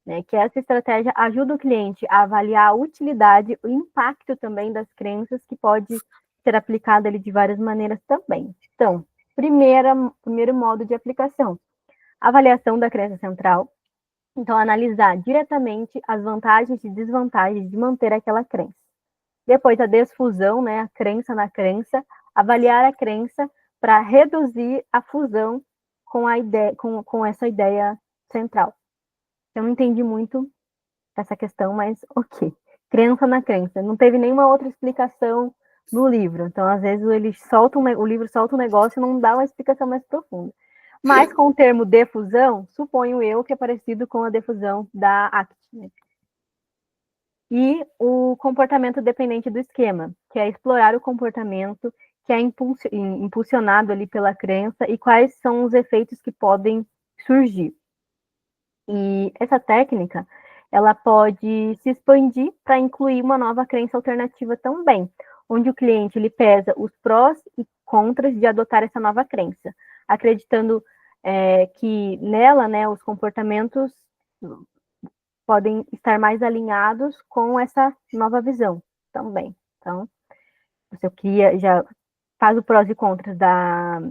né? Que essa estratégia ajuda o cliente a avaliar a utilidade, o impacto também das crenças, que pode ser aplicado ali de várias maneiras também. Então, primeiro modo de aplicação, avaliação da crença central. Então, analisar diretamente as vantagens e desvantagens de manter aquela crença. Depois, a desfusão, né, a crença na crença, avaliar a crença para reduzir a fusão com a ideia, com essa ideia central. Eu não entendi muito essa questão, mas ok. Crença na crença. Não teve nenhuma outra explicação no livro. Então, às vezes, o livro solta um negócio e não dá uma explicação mais profunda. Mas com o termo defusão, suponho eu que é parecido com a defusão da ACT, né? E o comportamento dependente do esquema, que é explorar o comportamento que é impulsionado ali pela crença e quais são os efeitos que podem surgir. E essa técnica, ela pode se expandir para incluir uma nova crença alternativa também, onde o cliente ele pesa os prós e contras de adotar essa nova crença, acreditando que nela, né, os comportamentos podem estar mais alinhados com essa nova visão também. Então, você já faz o prós e contras da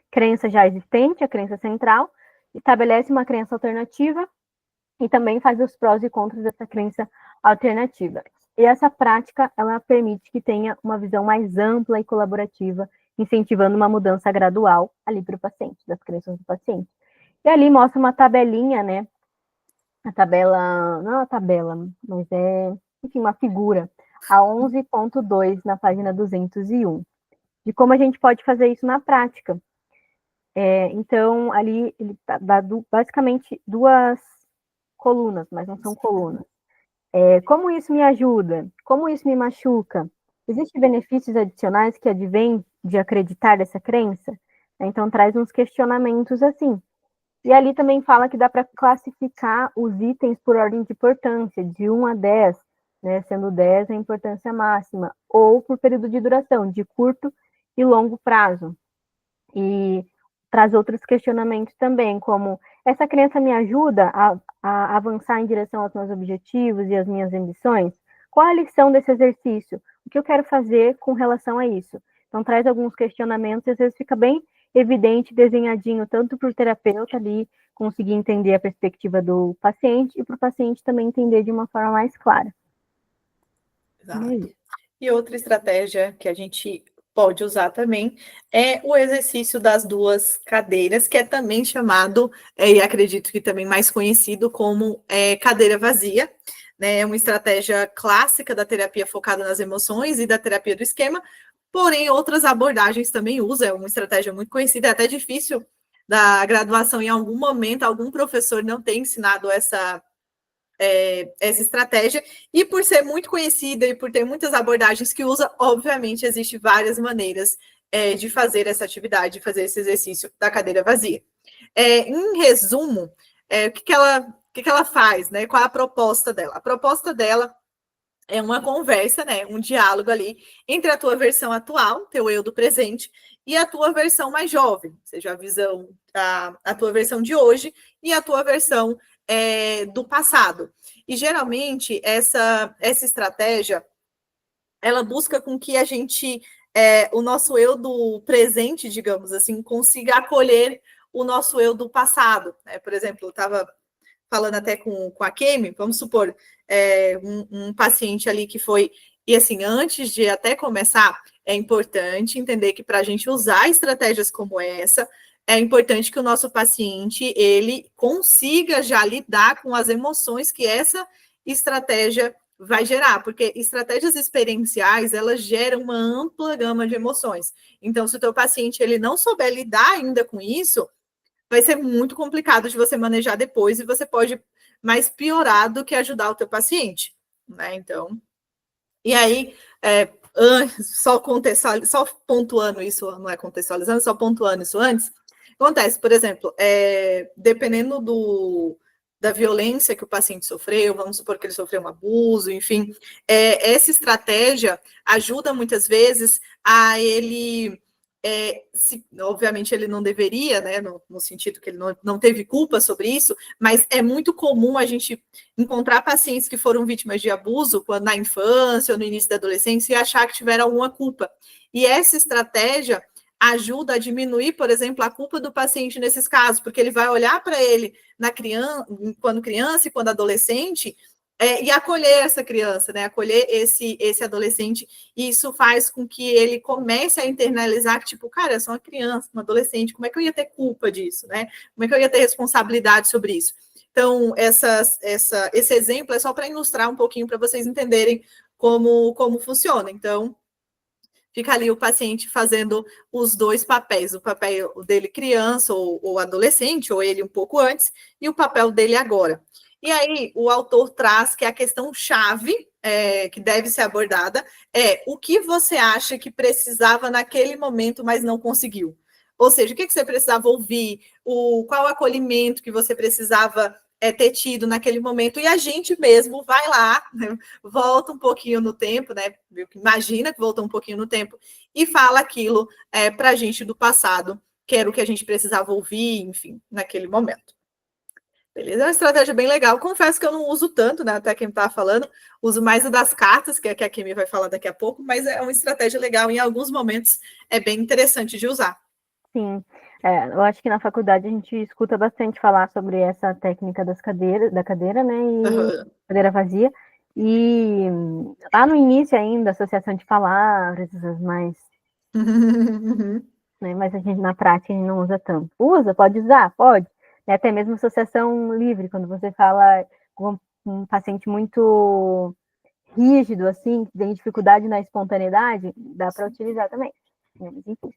crença já existente, a crença central, estabelece uma crença alternativa e também faz os prós e contras dessa crença alternativa. E essa prática, ela permite que tenha uma visão mais ampla e colaborativa, incentivando uma mudança gradual ali para o paciente, das crenças do paciente. E ali mostra uma tabelinha, né? A tabela, não é uma tabela, mas enfim, uma figura, a 11.2, na página 201, de como a gente pode fazer isso na prática. Então, ali ele dá basicamente duas colunas, mas não são colunas. Como isso me ajuda? Como isso me machuca? Existem benefícios adicionais que advêm de acreditar nessa crença? Então, traz uns questionamentos assim. E ali também fala que dá para classificar os itens por ordem de importância, de 1 a 10, né, sendo 10 a importância máxima, ou por período de duração, de curto e longo prazo. E traz outros questionamentos também, como essa crença me ajuda a avançar em direção aos meus objetivos e às minhas ambições? Qual a lição desse exercício? O que eu quero fazer com relação a isso? Então, traz alguns questionamentos e às vezes fica bem evidente, desenhadinho, tanto para o terapeuta ali conseguir entender a perspectiva do paciente e para o paciente também entender de uma forma mais clara. Exato. E outra estratégia que a gente pode usar também é o exercício das duas cadeiras, que é também chamado, e acredito que também mais conhecido como cadeira vazia, né? É uma estratégia clássica da terapia focada nas emoções e da terapia do esquema, porém outras abordagens também usam, é uma estratégia muito conhecida, é até difícil da graduação em algum momento, algum professor não ter ensinado essa estratégia, e por ser muito conhecida e por ter muitas abordagens que usa, obviamente, existem várias maneiras de fazer essa atividade, de fazer esse exercício da cadeira vazia. Em resumo, o que ela faz, né? Qual é a proposta dela? A proposta dela é uma conversa, né? Um diálogo ali entre a tua versão atual, teu eu do presente, e a tua versão mais jovem, ou seja, a tua versão de hoje e a tua versão do passado. E geralmente essa estratégia ela busca com que a gente, o nosso eu do presente, digamos assim, consiga acolher o nosso eu do passado. Né? Por exemplo, eu estava falando até com a Kemi, vamos supor, um paciente ali que foi. E assim, antes de até começar, é importante entender que para a gente usar estratégias como essa, é importante que o nosso paciente ele consiga já lidar com as emoções que essa estratégia vai gerar, porque estratégias experienciais, elas geram uma ampla gama de emoções. Então, se o teu paciente ele não souber lidar ainda com isso, vai ser muito complicado de você manejar depois e você pode mais piorar do que ajudar o teu paciente, né? Então, e aí, só pontuando isso, não é contextualizando, só pontuando isso antes, acontece, por exemplo, dependendo da violência que o paciente sofreu, vamos supor que ele sofreu um abuso, enfim, essa estratégia ajuda muitas vezes a ele obviamente ele não deveria, né, no sentido que ele não teve culpa sobre isso, mas é muito comum a gente encontrar pacientes que foram vítimas de abuso na infância ou no início da adolescência e achar que tiveram alguma culpa. E essa estratégia ajuda a diminuir, por exemplo, a culpa do paciente nesses casos, porque ele vai olhar para ele quando criança e quando adolescente, e acolher essa criança, né? Acolher esse adolescente, e isso faz com que ele comece a internalizar que, tipo, cara, eu sou uma criança, uma adolescente, como é que eu ia ter culpa disso, né? Como é que eu ia ter responsabilidade sobre isso? Então, esse exemplo é só para ilustrar um pouquinho para vocês entenderem como funciona. Então, fica ali o paciente fazendo os dois papéis, o papel dele criança ou adolescente, ou ele um pouco antes, e o papel dele agora. E aí, o autor traz que a questão-chave que deve ser abordada é o que você acha que precisava naquele momento, mas não conseguiu. Ou seja, o que você precisava ouvir, qual acolhimento que você precisava ter tido naquele momento, e a gente mesmo vai lá, né, volta um pouquinho no tempo, né? Imagina que voltou um pouquinho no tempo, e fala aquilo para a gente do passado, que era o que a gente precisava ouvir, enfim, naquele momento. Beleza? É uma estratégia bem legal. Confesso que eu não uso tanto, né? Até quem estava falando, uso mais o das cartas, que é que a Kimi vai falar daqui a pouco, mas é uma estratégia legal. Em alguns momentos é bem interessante de usar. Sim, eu acho que na faculdade a gente escuta bastante falar sobre essa técnica da cadeira, né? E cadeira vazia. E lá no início ainda, associação de palavras, essas mais. Né, mas a gente na prática a gente não usa tanto. Usa, pode usar? Pode. Até mesmo associação livre, quando você fala com um paciente muito rígido, assim, que tem dificuldade na espontaneidade, dá para utilizar também. Mas, enfim.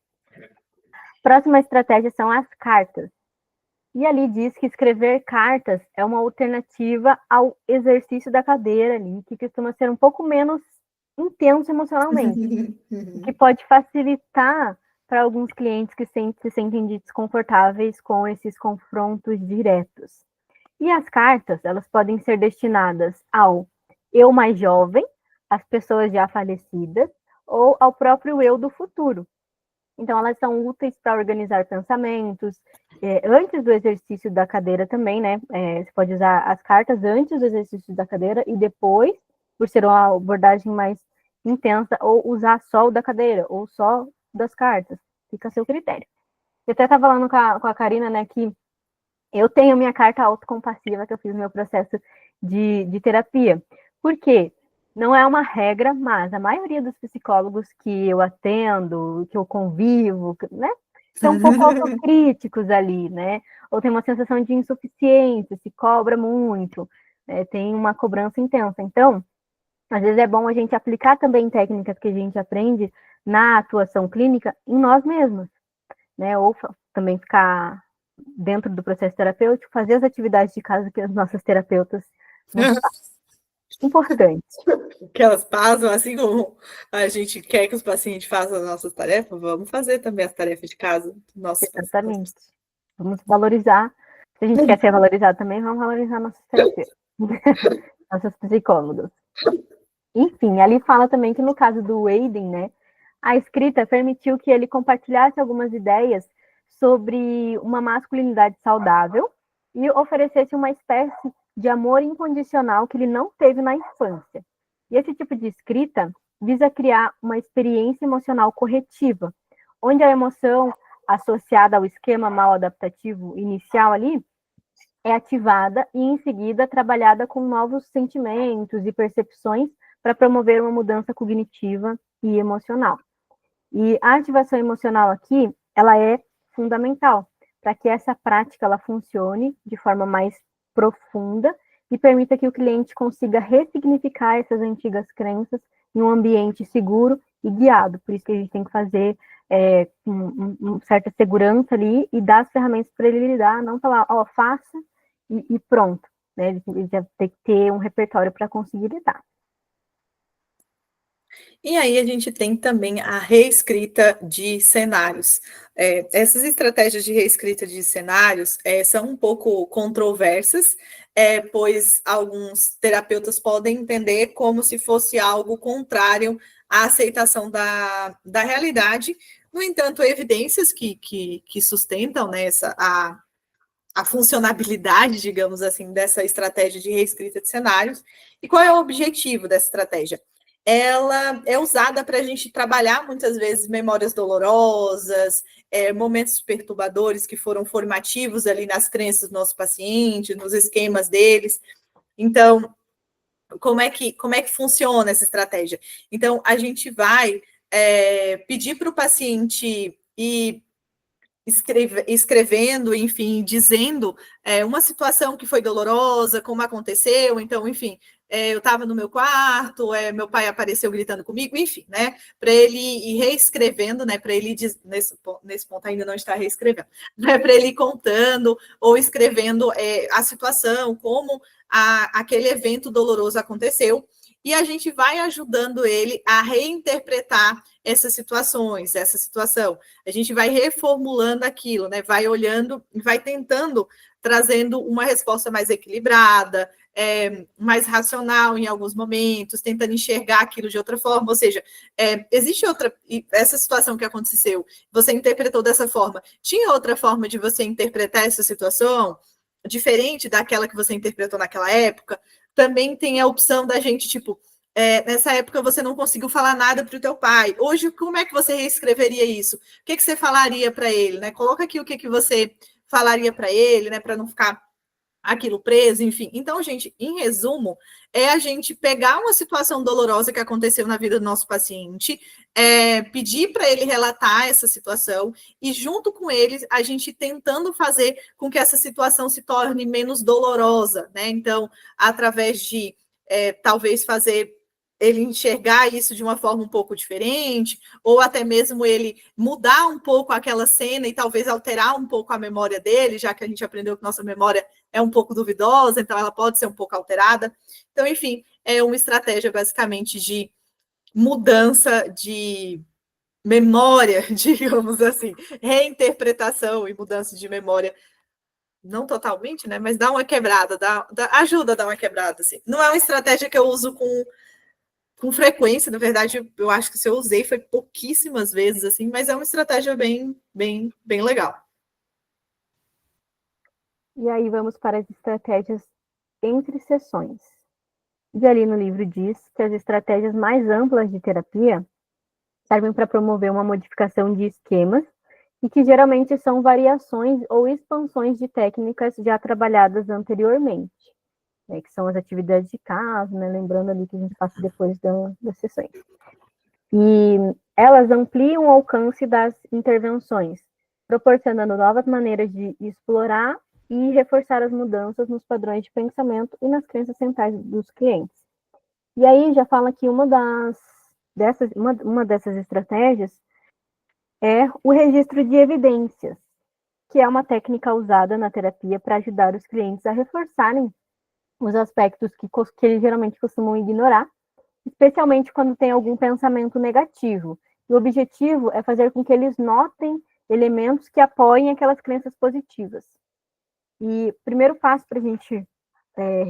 Próxima estratégia são as cartas. E ali diz que escrever cartas é uma alternativa ao exercício da cadeira ali, que costuma ser um pouco menos intenso emocionalmente, que pode facilitar para alguns clientes que se sentem desconfortáveis com esses confrontos diretos. E as cartas, elas podem ser destinadas ao eu mais jovem, às pessoas já falecidas, ou ao próprio eu do futuro. Então, elas são úteis para organizar pensamentos, antes do exercício da cadeira também, né? Você pode usar as cartas antes do exercício da cadeira e depois, por ser uma abordagem mais intensa, ou usar só o da cadeira, ou só das cartas. Fica a seu critério. Eu até estava falando com a Karina, né, que eu tenho minha carta autocompassiva, que eu fiz no meu processo de terapia. Por quê? Não é uma regra, mas a maioria dos psicólogos que eu atendo, que eu convivo, né, são um pouco autocríticos ali, né? Ou tem uma sensação de insuficiência, se cobra muito, né? Tem uma cobrança intensa. Então, às vezes é bom a gente aplicar também técnicas que a gente aprende na atuação clínica em nós mesmos, né? Ou também ficar dentro do processo terapêutico, fazer as atividades de casa que as nossas terapeutas nos fazem. Importante. Que elas passam, assim como a gente quer que os pacientes façam as nossas tarefas, vamos fazer também as tarefas de casa. Nossos Exatamente. Vamos valorizar. Se a gente quer ser valorizado também, vamos valorizar nossos terapeutas, nossas psicólogas. Enfim, ali fala também que no caso do Aiden, né, a escrita permitiu que ele compartilhasse algumas ideias sobre uma masculinidade saudável e oferecesse uma espécie de amor incondicional que ele não teve na infância. E esse tipo de escrita visa criar uma experiência emocional corretiva, onde a emoção associada ao esquema mal adaptativo inicial ali é ativada e, em seguida, trabalhada com novos sentimentos e percepções para promover uma mudança cognitiva e emocional. E a ativação emocional aqui, ela é fundamental para que essa prática ela funcione de forma mais profunda e permita que o cliente consiga ressignificar essas antigas crenças em um ambiente seguro e guiado. Por isso que a gente tem que fazer uma certa segurança ali e dar as ferramentas para ele lidar, não falar, ó, faça e pronto. Né? Ele já tem que ter um repertório para conseguir lidar. E aí a gente tem também a reescrita de cenários. Essas estratégias de reescrita de cenários são um pouco controversas, pois alguns terapeutas podem entender como se fosse algo contrário à aceitação da realidade. No entanto, evidências que sustentam, né, a funcionabilidade, digamos assim, dessa estratégia de reescrita de cenários. E qual é o objetivo dessa estratégia? Ela é usada para a gente trabalhar muitas vezes memórias dolorosas, momentos perturbadores que foram formativos ali nas crenças do nosso paciente, nos esquemas deles. Então, como é que funciona essa estratégia? Então, a gente vai pedir para o paciente ir escrevendo, enfim, dizendo uma situação que foi dolorosa, como aconteceu, então, enfim, eu estava no meu quarto, meu pai apareceu gritando comigo, enfim, né, para ele ir reescrevendo, né, para ele, nesse ponto ainda não está reescrevendo, né, para ele ir contando ou escrevendo a situação, como aquele evento doloroso aconteceu, e a gente vai ajudando ele a reinterpretar essas situações, essa situação. A gente vai reformulando aquilo, né? Vai olhando, vai tentando, trazendo uma resposta mais equilibrada, mais racional em alguns momentos, tentando enxergar aquilo de outra forma. Ou seja, existe essa situação que aconteceu, você interpretou dessa forma. Tinha outra forma de você interpretar essa situação, diferente daquela que você interpretou naquela época? Também tem a opção da gente, tipo, nessa época você não conseguiu falar nada para o teu pai. Hoje, como é que você reescreveria isso? O que você falaria para ele? Né? Coloca aqui o que você falaria para ele, né? Para não ficar aquilo preso, enfim. Então, gente, em resumo, é a gente pegar uma situação dolorosa que aconteceu na vida do nosso paciente, pedir para ele relatar essa situação e, junto com ele, a gente tentando fazer com que essa situação se torne menos dolorosa, né? Então, através de talvez fazer ele enxergar isso de uma forma um pouco diferente, ou até mesmo ele mudar um pouco aquela cena e talvez alterar um pouco a memória dele, já que a gente aprendeu que nossa memória é um pouco duvidosa, então ela pode ser um pouco alterada. Então, enfim, é uma estratégia basicamente de mudança de memória, digamos assim, reinterpretação e mudança de memória, não totalmente, né? Mas dá uma quebrada, ajuda a dar uma quebrada, assim. Não é uma estratégia que eu uso com com frequência, na verdade, eu acho que se eu usei foi pouquíssimas vezes, assim, mas é uma estratégia bem legal. E aí vamos para as estratégias entre sessões. E ali no livro diz que as estratégias mais amplas de terapia servem para promover uma modificação de esquemas e que geralmente são variações ou expansões de técnicas já trabalhadas anteriormente, né, que são as atividades de casa, né, lembrando ali que a gente passa depois das sessões. E elas ampliam o alcance das intervenções, proporcionando novas maneiras de explorar e reforçar as mudanças nos padrões de pensamento e nas crenças centrais dos clientes. E aí já fala que uma dessas estratégias é o registro de evidências, que é uma técnica usada na terapia para ajudar os clientes a reforçarem os aspectos que eles geralmente costumam ignorar, especialmente quando tem algum pensamento negativo. E o objetivo é fazer com que eles notem elementos que apoiem aquelas crenças positivas. E o primeiro passo para a gente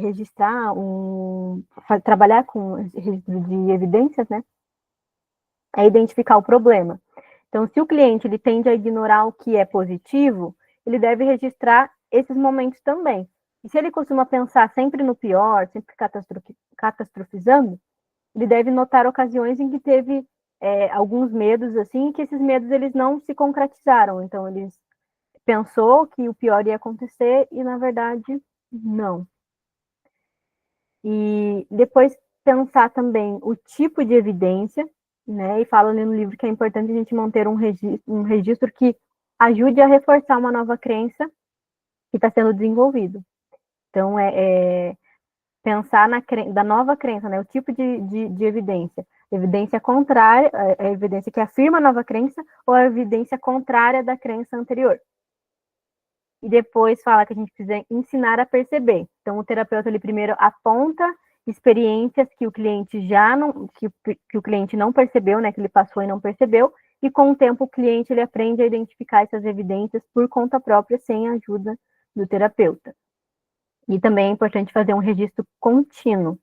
registrar, trabalhar com registro de evidências, né, é identificar o problema. Então, se o cliente ele tende a ignorar o que é positivo, ele deve registrar esses momentos também. E se ele costuma pensar sempre no pior, sempre catastrofizando, ele deve notar ocasiões em que teve alguns medos, assim, que esses medos eles não se concretizaram. Então, ele pensou que o pior ia acontecer e, na verdade, não. E depois pensar também o tipo de evidência, né? E fala ali no livro que é importante a gente manter um registro que ajude a reforçar uma nova crença que está sendo desenvolvido. Então, pensar da nova crença, né? O tipo de evidência. Evidência contrária, a evidência que afirma a nova crença ou a evidência contrária da crença anterior. E depois fala que a gente precisa ensinar a perceber. Então, o terapeuta, ele primeiro aponta experiências que o cliente que o cliente não percebeu, né, que ele passou e não percebeu, e com o tempo o cliente ele aprende a identificar essas evidências por conta própria, sem a ajuda do terapeuta. E também é importante fazer um registro contínuo.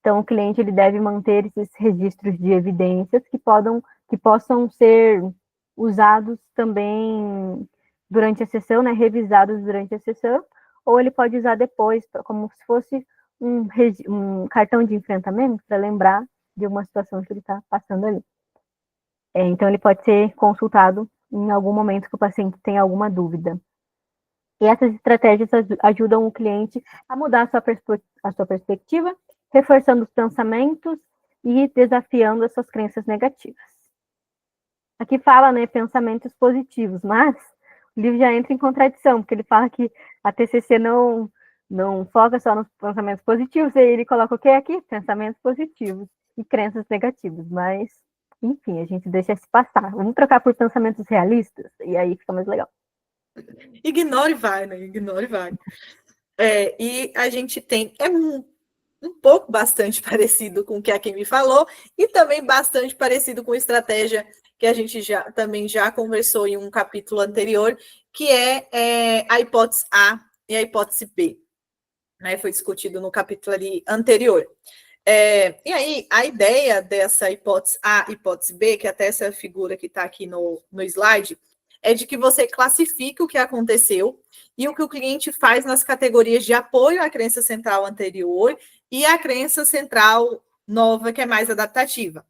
Então, o cliente ele deve manter esses registros de evidências que possam ser usados também durante a sessão, né, revisados durante a sessão, ou ele pode usar depois, como se fosse um cartão de enfrentamento, para lembrar de uma situação que ele está passando ali. Então, ele pode ser consultado em algum momento que o paciente tenha alguma dúvida. E essas estratégias ajudam o cliente a mudar a sua perspectiva, reforçando os pensamentos e desafiando as suas crenças negativas. Aqui fala, né, pensamentos positivos, mas o livro já entra em contradição, porque ele fala que a TCC não foca só nos pensamentos positivos, e ele coloca o que aqui? Pensamentos positivos e crenças negativas, mas, enfim, a gente deixa se passar. Vamos trocar por pensamentos realistas, e aí fica mais legal. Ignore vai, né? Ignore vai. E a gente tem um pouco bastante parecido com o que a Kim me falou, e também bastante parecido com a estratégia que a gente também já conversou em um capítulo anterior, que é a hipótese A e a hipótese B. Né? Foi discutido no capítulo ali anterior. E aí, a ideia dessa hipótese A e hipótese B, que até essa figura que está aqui no slide, é de que você classifique o que aconteceu e o que o cliente faz nas categorias de apoio à crença central anterior e à crença central nova, que é mais adaptativa.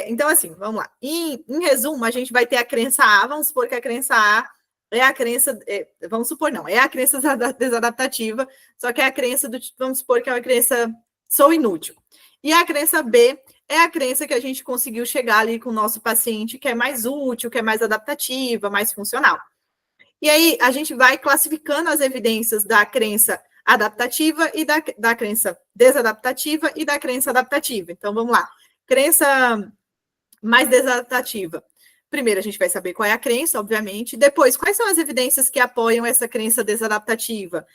Então, assim, vamos lá. Em resumo, a gente vai ter a crença A, vamos supor que a crença A é a crença, vamos supor, não, é a crença desadaptativa, só que é a crença vamos supor que é uma crença sou inútil. E a crença B é a crença que a gente conseguiu chegar ali com o nosso paciente, que é mais útil, que é mais adaptativa, mais funcional. E aí a gente vai classificando as evidências da crença adaptativa e da crença desadaptativa e da crença adaptativa. Então, vamos lá. Crença mais desadaptativa. Primeiro, a gente vai saber qual é a crença, obviamente. Depois, quais são as evidências que apoiam essa crença desadaptativa?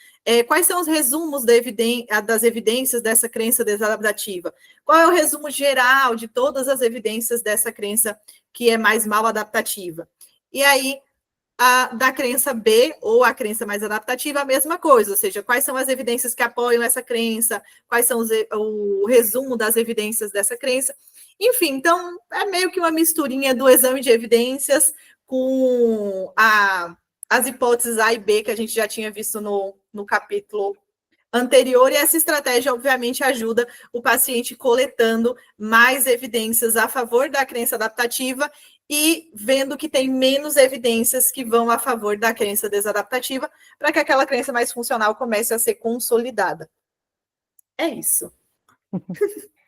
Quais são os resumos das evidências dessa crença desadaptativa? Qual é o resumo geral de todas as evidências dessa crença que é mais mal adaptativa? E aí, da crença B ou a crença mais adaptativa, a mesma coisa, ou seja, quais são as evidências que apoiam essa crença, quais são o resumo das evidências dessa crença. Enfim, então, é meio que uma misturinha do exame de evidências com as hipóteses A e B que a gente já tinha visto no capítulo anterior, e essa estratégia, obviamente, ajuda o paciente coletando mais evidências a favor da crença adaptativa e vendo que tem menos evidências que vão a favor da crença desadaptativa, para que aquela crença mais funcional comece a ser consolidada. É isso.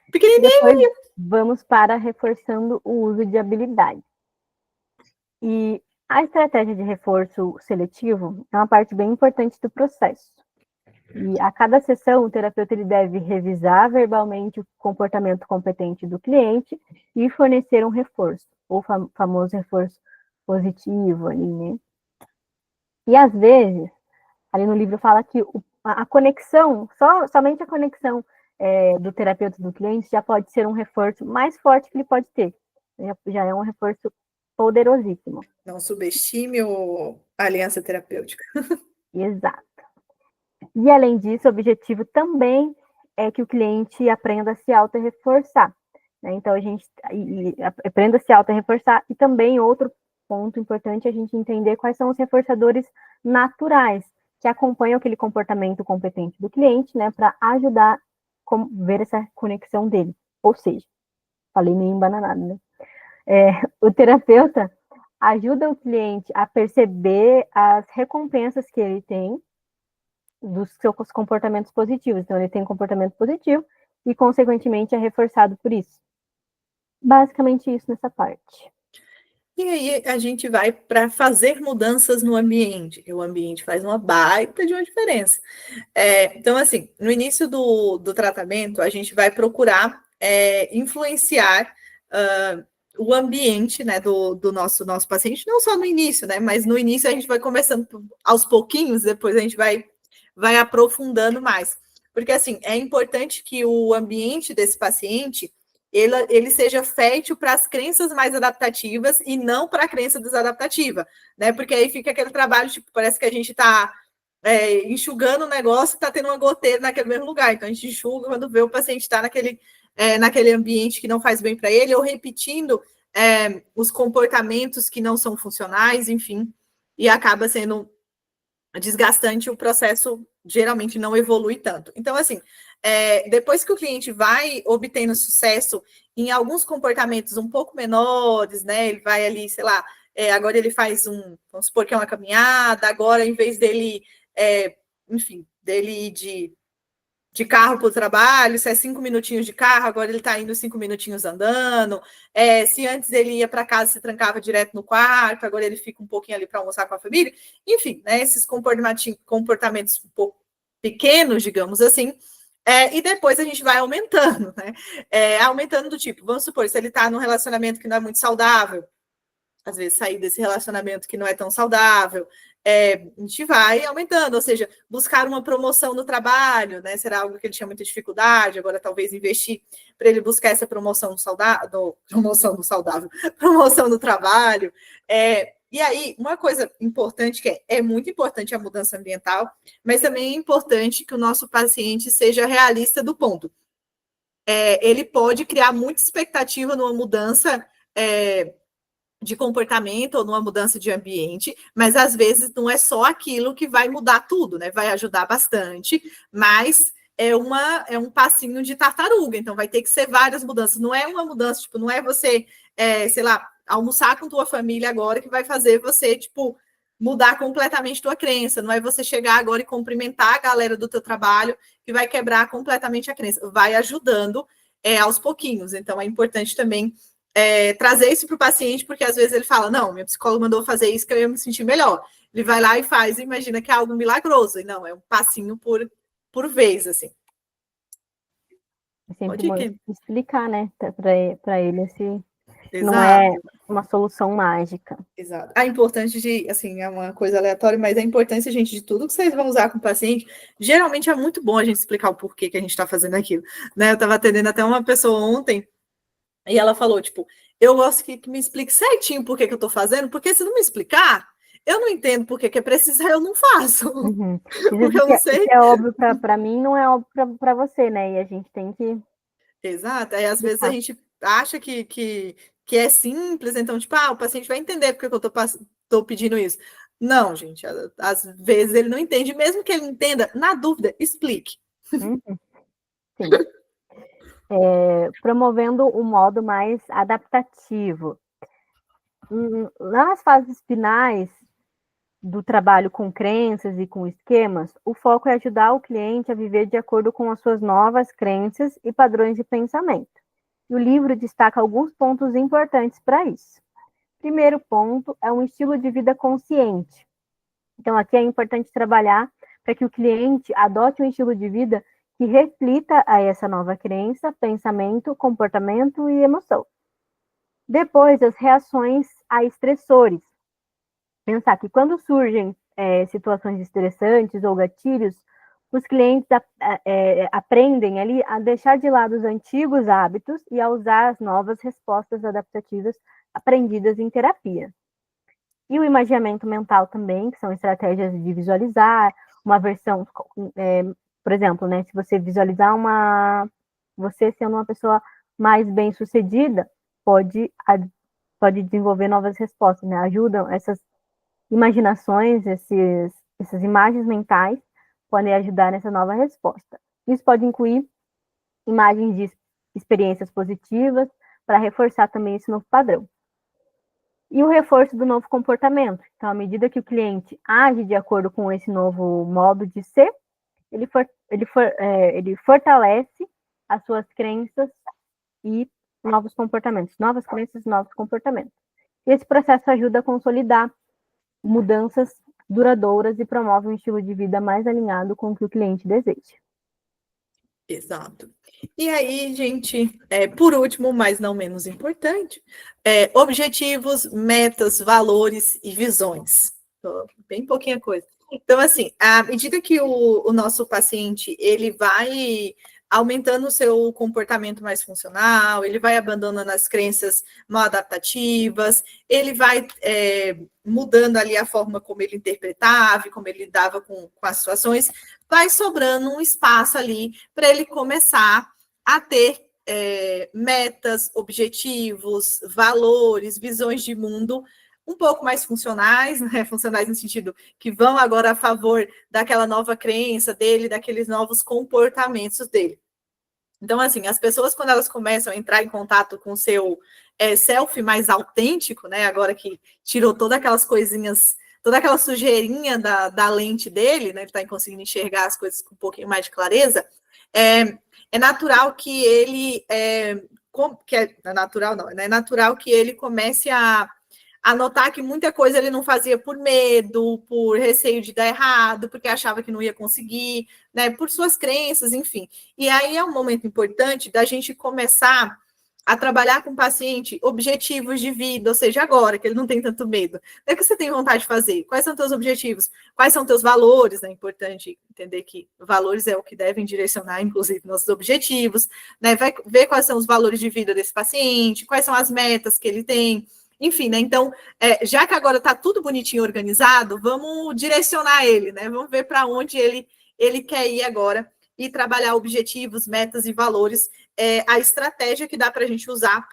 Pequenininho. Depois vamos para reforçando o uso de habilidades. E a estratégia de reforço seletivo é uma parte bem importante do processo. E a cada sessão, o terapeuta ele deve revisar verbalmente o comportamento competente do cliente e fornecer um reforço, ou famoso reforço positivo ali, né? E às vezes, ali no livro fala que a conexão, somente a conexão do terapeuta e do cliente já pode ser um reforço mais forte que ele pode ter. Já é um reforço poderosíssimo. Não subestime a aliança terapêutica. Exato. E, além disso, o objetivo também é que o cliente aprenda a se auto-reforçar. Né? Então, a gente aprenda a se auto-reforçar. E também, outro ponto importante é a gente entender quais são os reforçadores naturais que acompanham aquele comportamento competente do cliente, né, para ajudar a ver essa conexão dele. Ou seja, falei meio embananado, né? O terapeuta ajuda o cliente a perceber as recompensas que ele tem dos seus comportamentos positivos. Então, ele tem um comportamento positivo e, consequentemente, é reforçado por isso. Basicamente isso nessa parte. E aí a gente vai para fazer mudanças no ambiente. E o ambiente faz uma baita de uma diferença. Então, assim, no início do tratamento, a gente vai procurar influenciar o ambiente, né, do nosso paciente, não só no início, né, mas no início a gente vai começando aos pouquinhos, depois a gente vai aprofundando mais. Porque, assim, é importante que o ambiente desse paciente ele seja fértil para as crenças mais adaptativas e não para a crença desadaptativa, né? Porque aí fica aquele trabalho, tipo, parece que a gente está enxugando o negócio e está tendo uma goteira naquele mesmo lugar. Então, a gente enxuga quando vê o paciente está naquele ambiente que não faz bem para ele, ou repetindo os comportamentos que não são funcionais, enfim, e acaba sendo desgastante, o processo geralmente não evolui tanto. Então, assim, depois que o cliente vai obtendo sucesso em alguns comportamentos um pouco menores, né? Ele vai ali, sei lá, agora ele faz vamos supor que é uma caminhada, agora em vez dele, enfim, dele ir de carro para o trabalho, se é 5 minutinhos de carro, agora ele está indo 5 minutinhos andando. Se antes ele ia para casa, se trancava direto no quarto, agora ele fica um pouquinho ali para almoçar com a família. Enfim, né, esses comportamentos um pouco pequenos, digamos assim, e depois a gente vai aumentando, né? Aumentando do tipo, vamos supor, se ele está num relacionamento que não é muito saudável, às vezes sair desse relacionamento que não é tão saudável, a gente vai aumentando, ou seja, buscar uma promoção no trabalho, né? Será algo que ele tinha muita dificuldade, agora talvez investir para ele buscar essa promoção promoção no trabalho. E aí, uma coisa importante que é muito importante a mudança ambiental, mas também é importante que o nosso paciente seja realista do ponto. Ele pode criar muita expectativa numa mudança de comportamento ou numa mudança de ambiente, mas às vezes não é só aquilo que vai mudar tudo, né? Vai ajudar bastante, mas é um passinho de tartaruga, então vai ter que ser várias mudanças. Não é uma mudança, tipo, não é você, sei lá, almoçar com tua família agora que vai fazer você, tipo, mudar completamente tua crença. Não é você chegar agora e cumprimentar a galera do teu trabalho que vai quebrar completamente a crença. Vai ajudando aos pouquinhos. Então é importante também trazer isso para o paciente, porque às vezes ele fala, não, minha psicóloga mandou fazer isso que eu ia me sentir melhor. Ele vai lá e faz, e imagina que é algo milagroso. E não, é um passinho por vez, assim. É sempre bom explicar, né, para ele se Exato. Não é uma solução mágica. Exato. A importância de, assim, é uma coisa aleatória, mas a importância, gente, de tudo que vocês vão usar com o paciente, geralmente é muito bom a gente explicar o porquê que a gente está fazendo aquilo. Né? Eu estava atendendo até uma pessoa ontem, e ela falou, tipo, eu gosto que me explique certinho por que eu estou fazendo, porque se não me explicar, Eu não entendo por que é precisar, eu não faço. Uhum. Porque eu não sei. Isso é óbvio para mim, não é óbvio para você, né? E a gente tem que... Exato. Aí, às vezes, a gente acha que é simples, então, tipo, o paciente vai entender porque que eu tô pedindo isso. Não, gente, às vezes ele não entende, mesmo que ele entenda, na dúvida, explique. Uhum. Sim. Promovendo um modo mais adaptativo. Nas fases finais do trabalho com crenças e com esquemas, o foco é ajudar o cliente a viver de acordo com as suas novas crenças e padrões de pensamento. E o livro destaca alguns pontos importantes para isso. Primeiro ponto é um estilo de vida consciente. Então, aqui é importante trabalhar para que o cliente adote um estilo de vida que reflita a essa nova crença, pensamento, comportamento e emoção. Depois, as reações a estressores. Pensar que quando surgem situações estressantes ou gatilhos, os clientes aprendem ali a deixar de lado os antigos hábitos e a usar as novas respostas adaptativas aprendidas em terapia. E o imaginamento mental também, que são estratégias de visualizar, uma versão, por exemplo, né, se você visualizar você sendo uma pessoa mais bem-sucedida, pode desenvolver novas respostas, né? Ajudam essas imaginações, essas imagens mentais, podem ajudar nessa nova resposta. Isso pode incluir imagens de experiências positivas, para reforçar também esse novo padrão. E o reforço do novo comportamento. Então, à medida que o cliente age de acordo com esse novo modo de ser, ele fortalece as suas crenças e novos comportamentos. Novas crenças e novos comportamentos. E esse processo ajuda a consolidar mudanças duradouras e promove um estilo de vida mais alinhado com o que o cliente deseja. Exato. E aí, gente, por último, mas não menos importante, objetivos, metas, valores e visões. Bem pouquinha coisa. Então, assim, à medida que o nosso paciente ele vai aumentando o seu comportamento mais funcional, ele vai abandonando as crenças mal adaptativas, ele vai mudando ali a forma como ele interpretava e como ele lidava com as situações, vai sobrando um espaço ali para ele começar a ter metas, objetivos, valores, visões de mundo um pouco mais funcionais, né? Funcionais no sentido que vão agora a favor daquela nova crença dele, daqueles novos comportamentos dele. Então, assim, as pessoas, quando elas começam a entrar em contato com o seu self mais autêntico, né? Agora que tirou todas aquelas coisinhas, toda aquela sujeirinha da lente dele, né? Ele está conseguindo enxergar as coisas com um pouquinho mais de clareza. É natural que ele é natural não, é natural que ele comece a notar que muita coisa ele não fazia por medo, por receio de dar errado, porque achava que não ia conseguir, né? Por suas crenças, enfim. E aí é um momento importante da gente começar a trabalhar com o paciente objetivos de vida, ou seja, agora que ele não tem tanto medo. O que você tem vontade de fazer? Quais são teus objetivos? Quais são teus valores? É importante entender que valores é o que devem direcionar, inclusive, nossos objetivos, né? Vai ver quais são os valores de vida desse paciente, quais são as metas que ele tem. Enfim, né? Então, já que agora está tudo bonitinho organizado, vamos direcionar ele, né? Vamos ver para onde ele quer ir agora e trabalhar objetivos, metas e valores, a estratégia que dá para a gente usar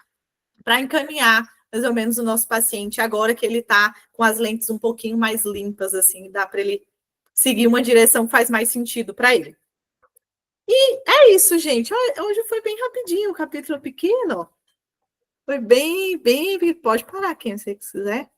para encaminhar mais ou menos o nosso paciente agora que ele está com as lentes um pouquinho mais limpas, assim, dá para ele seguir uma direção que faz mais sentido para ele. E é isso, gente. Hoje foi bem rapidinho, um capítulo pequeno. Foi bem, pode parar quem você quiser.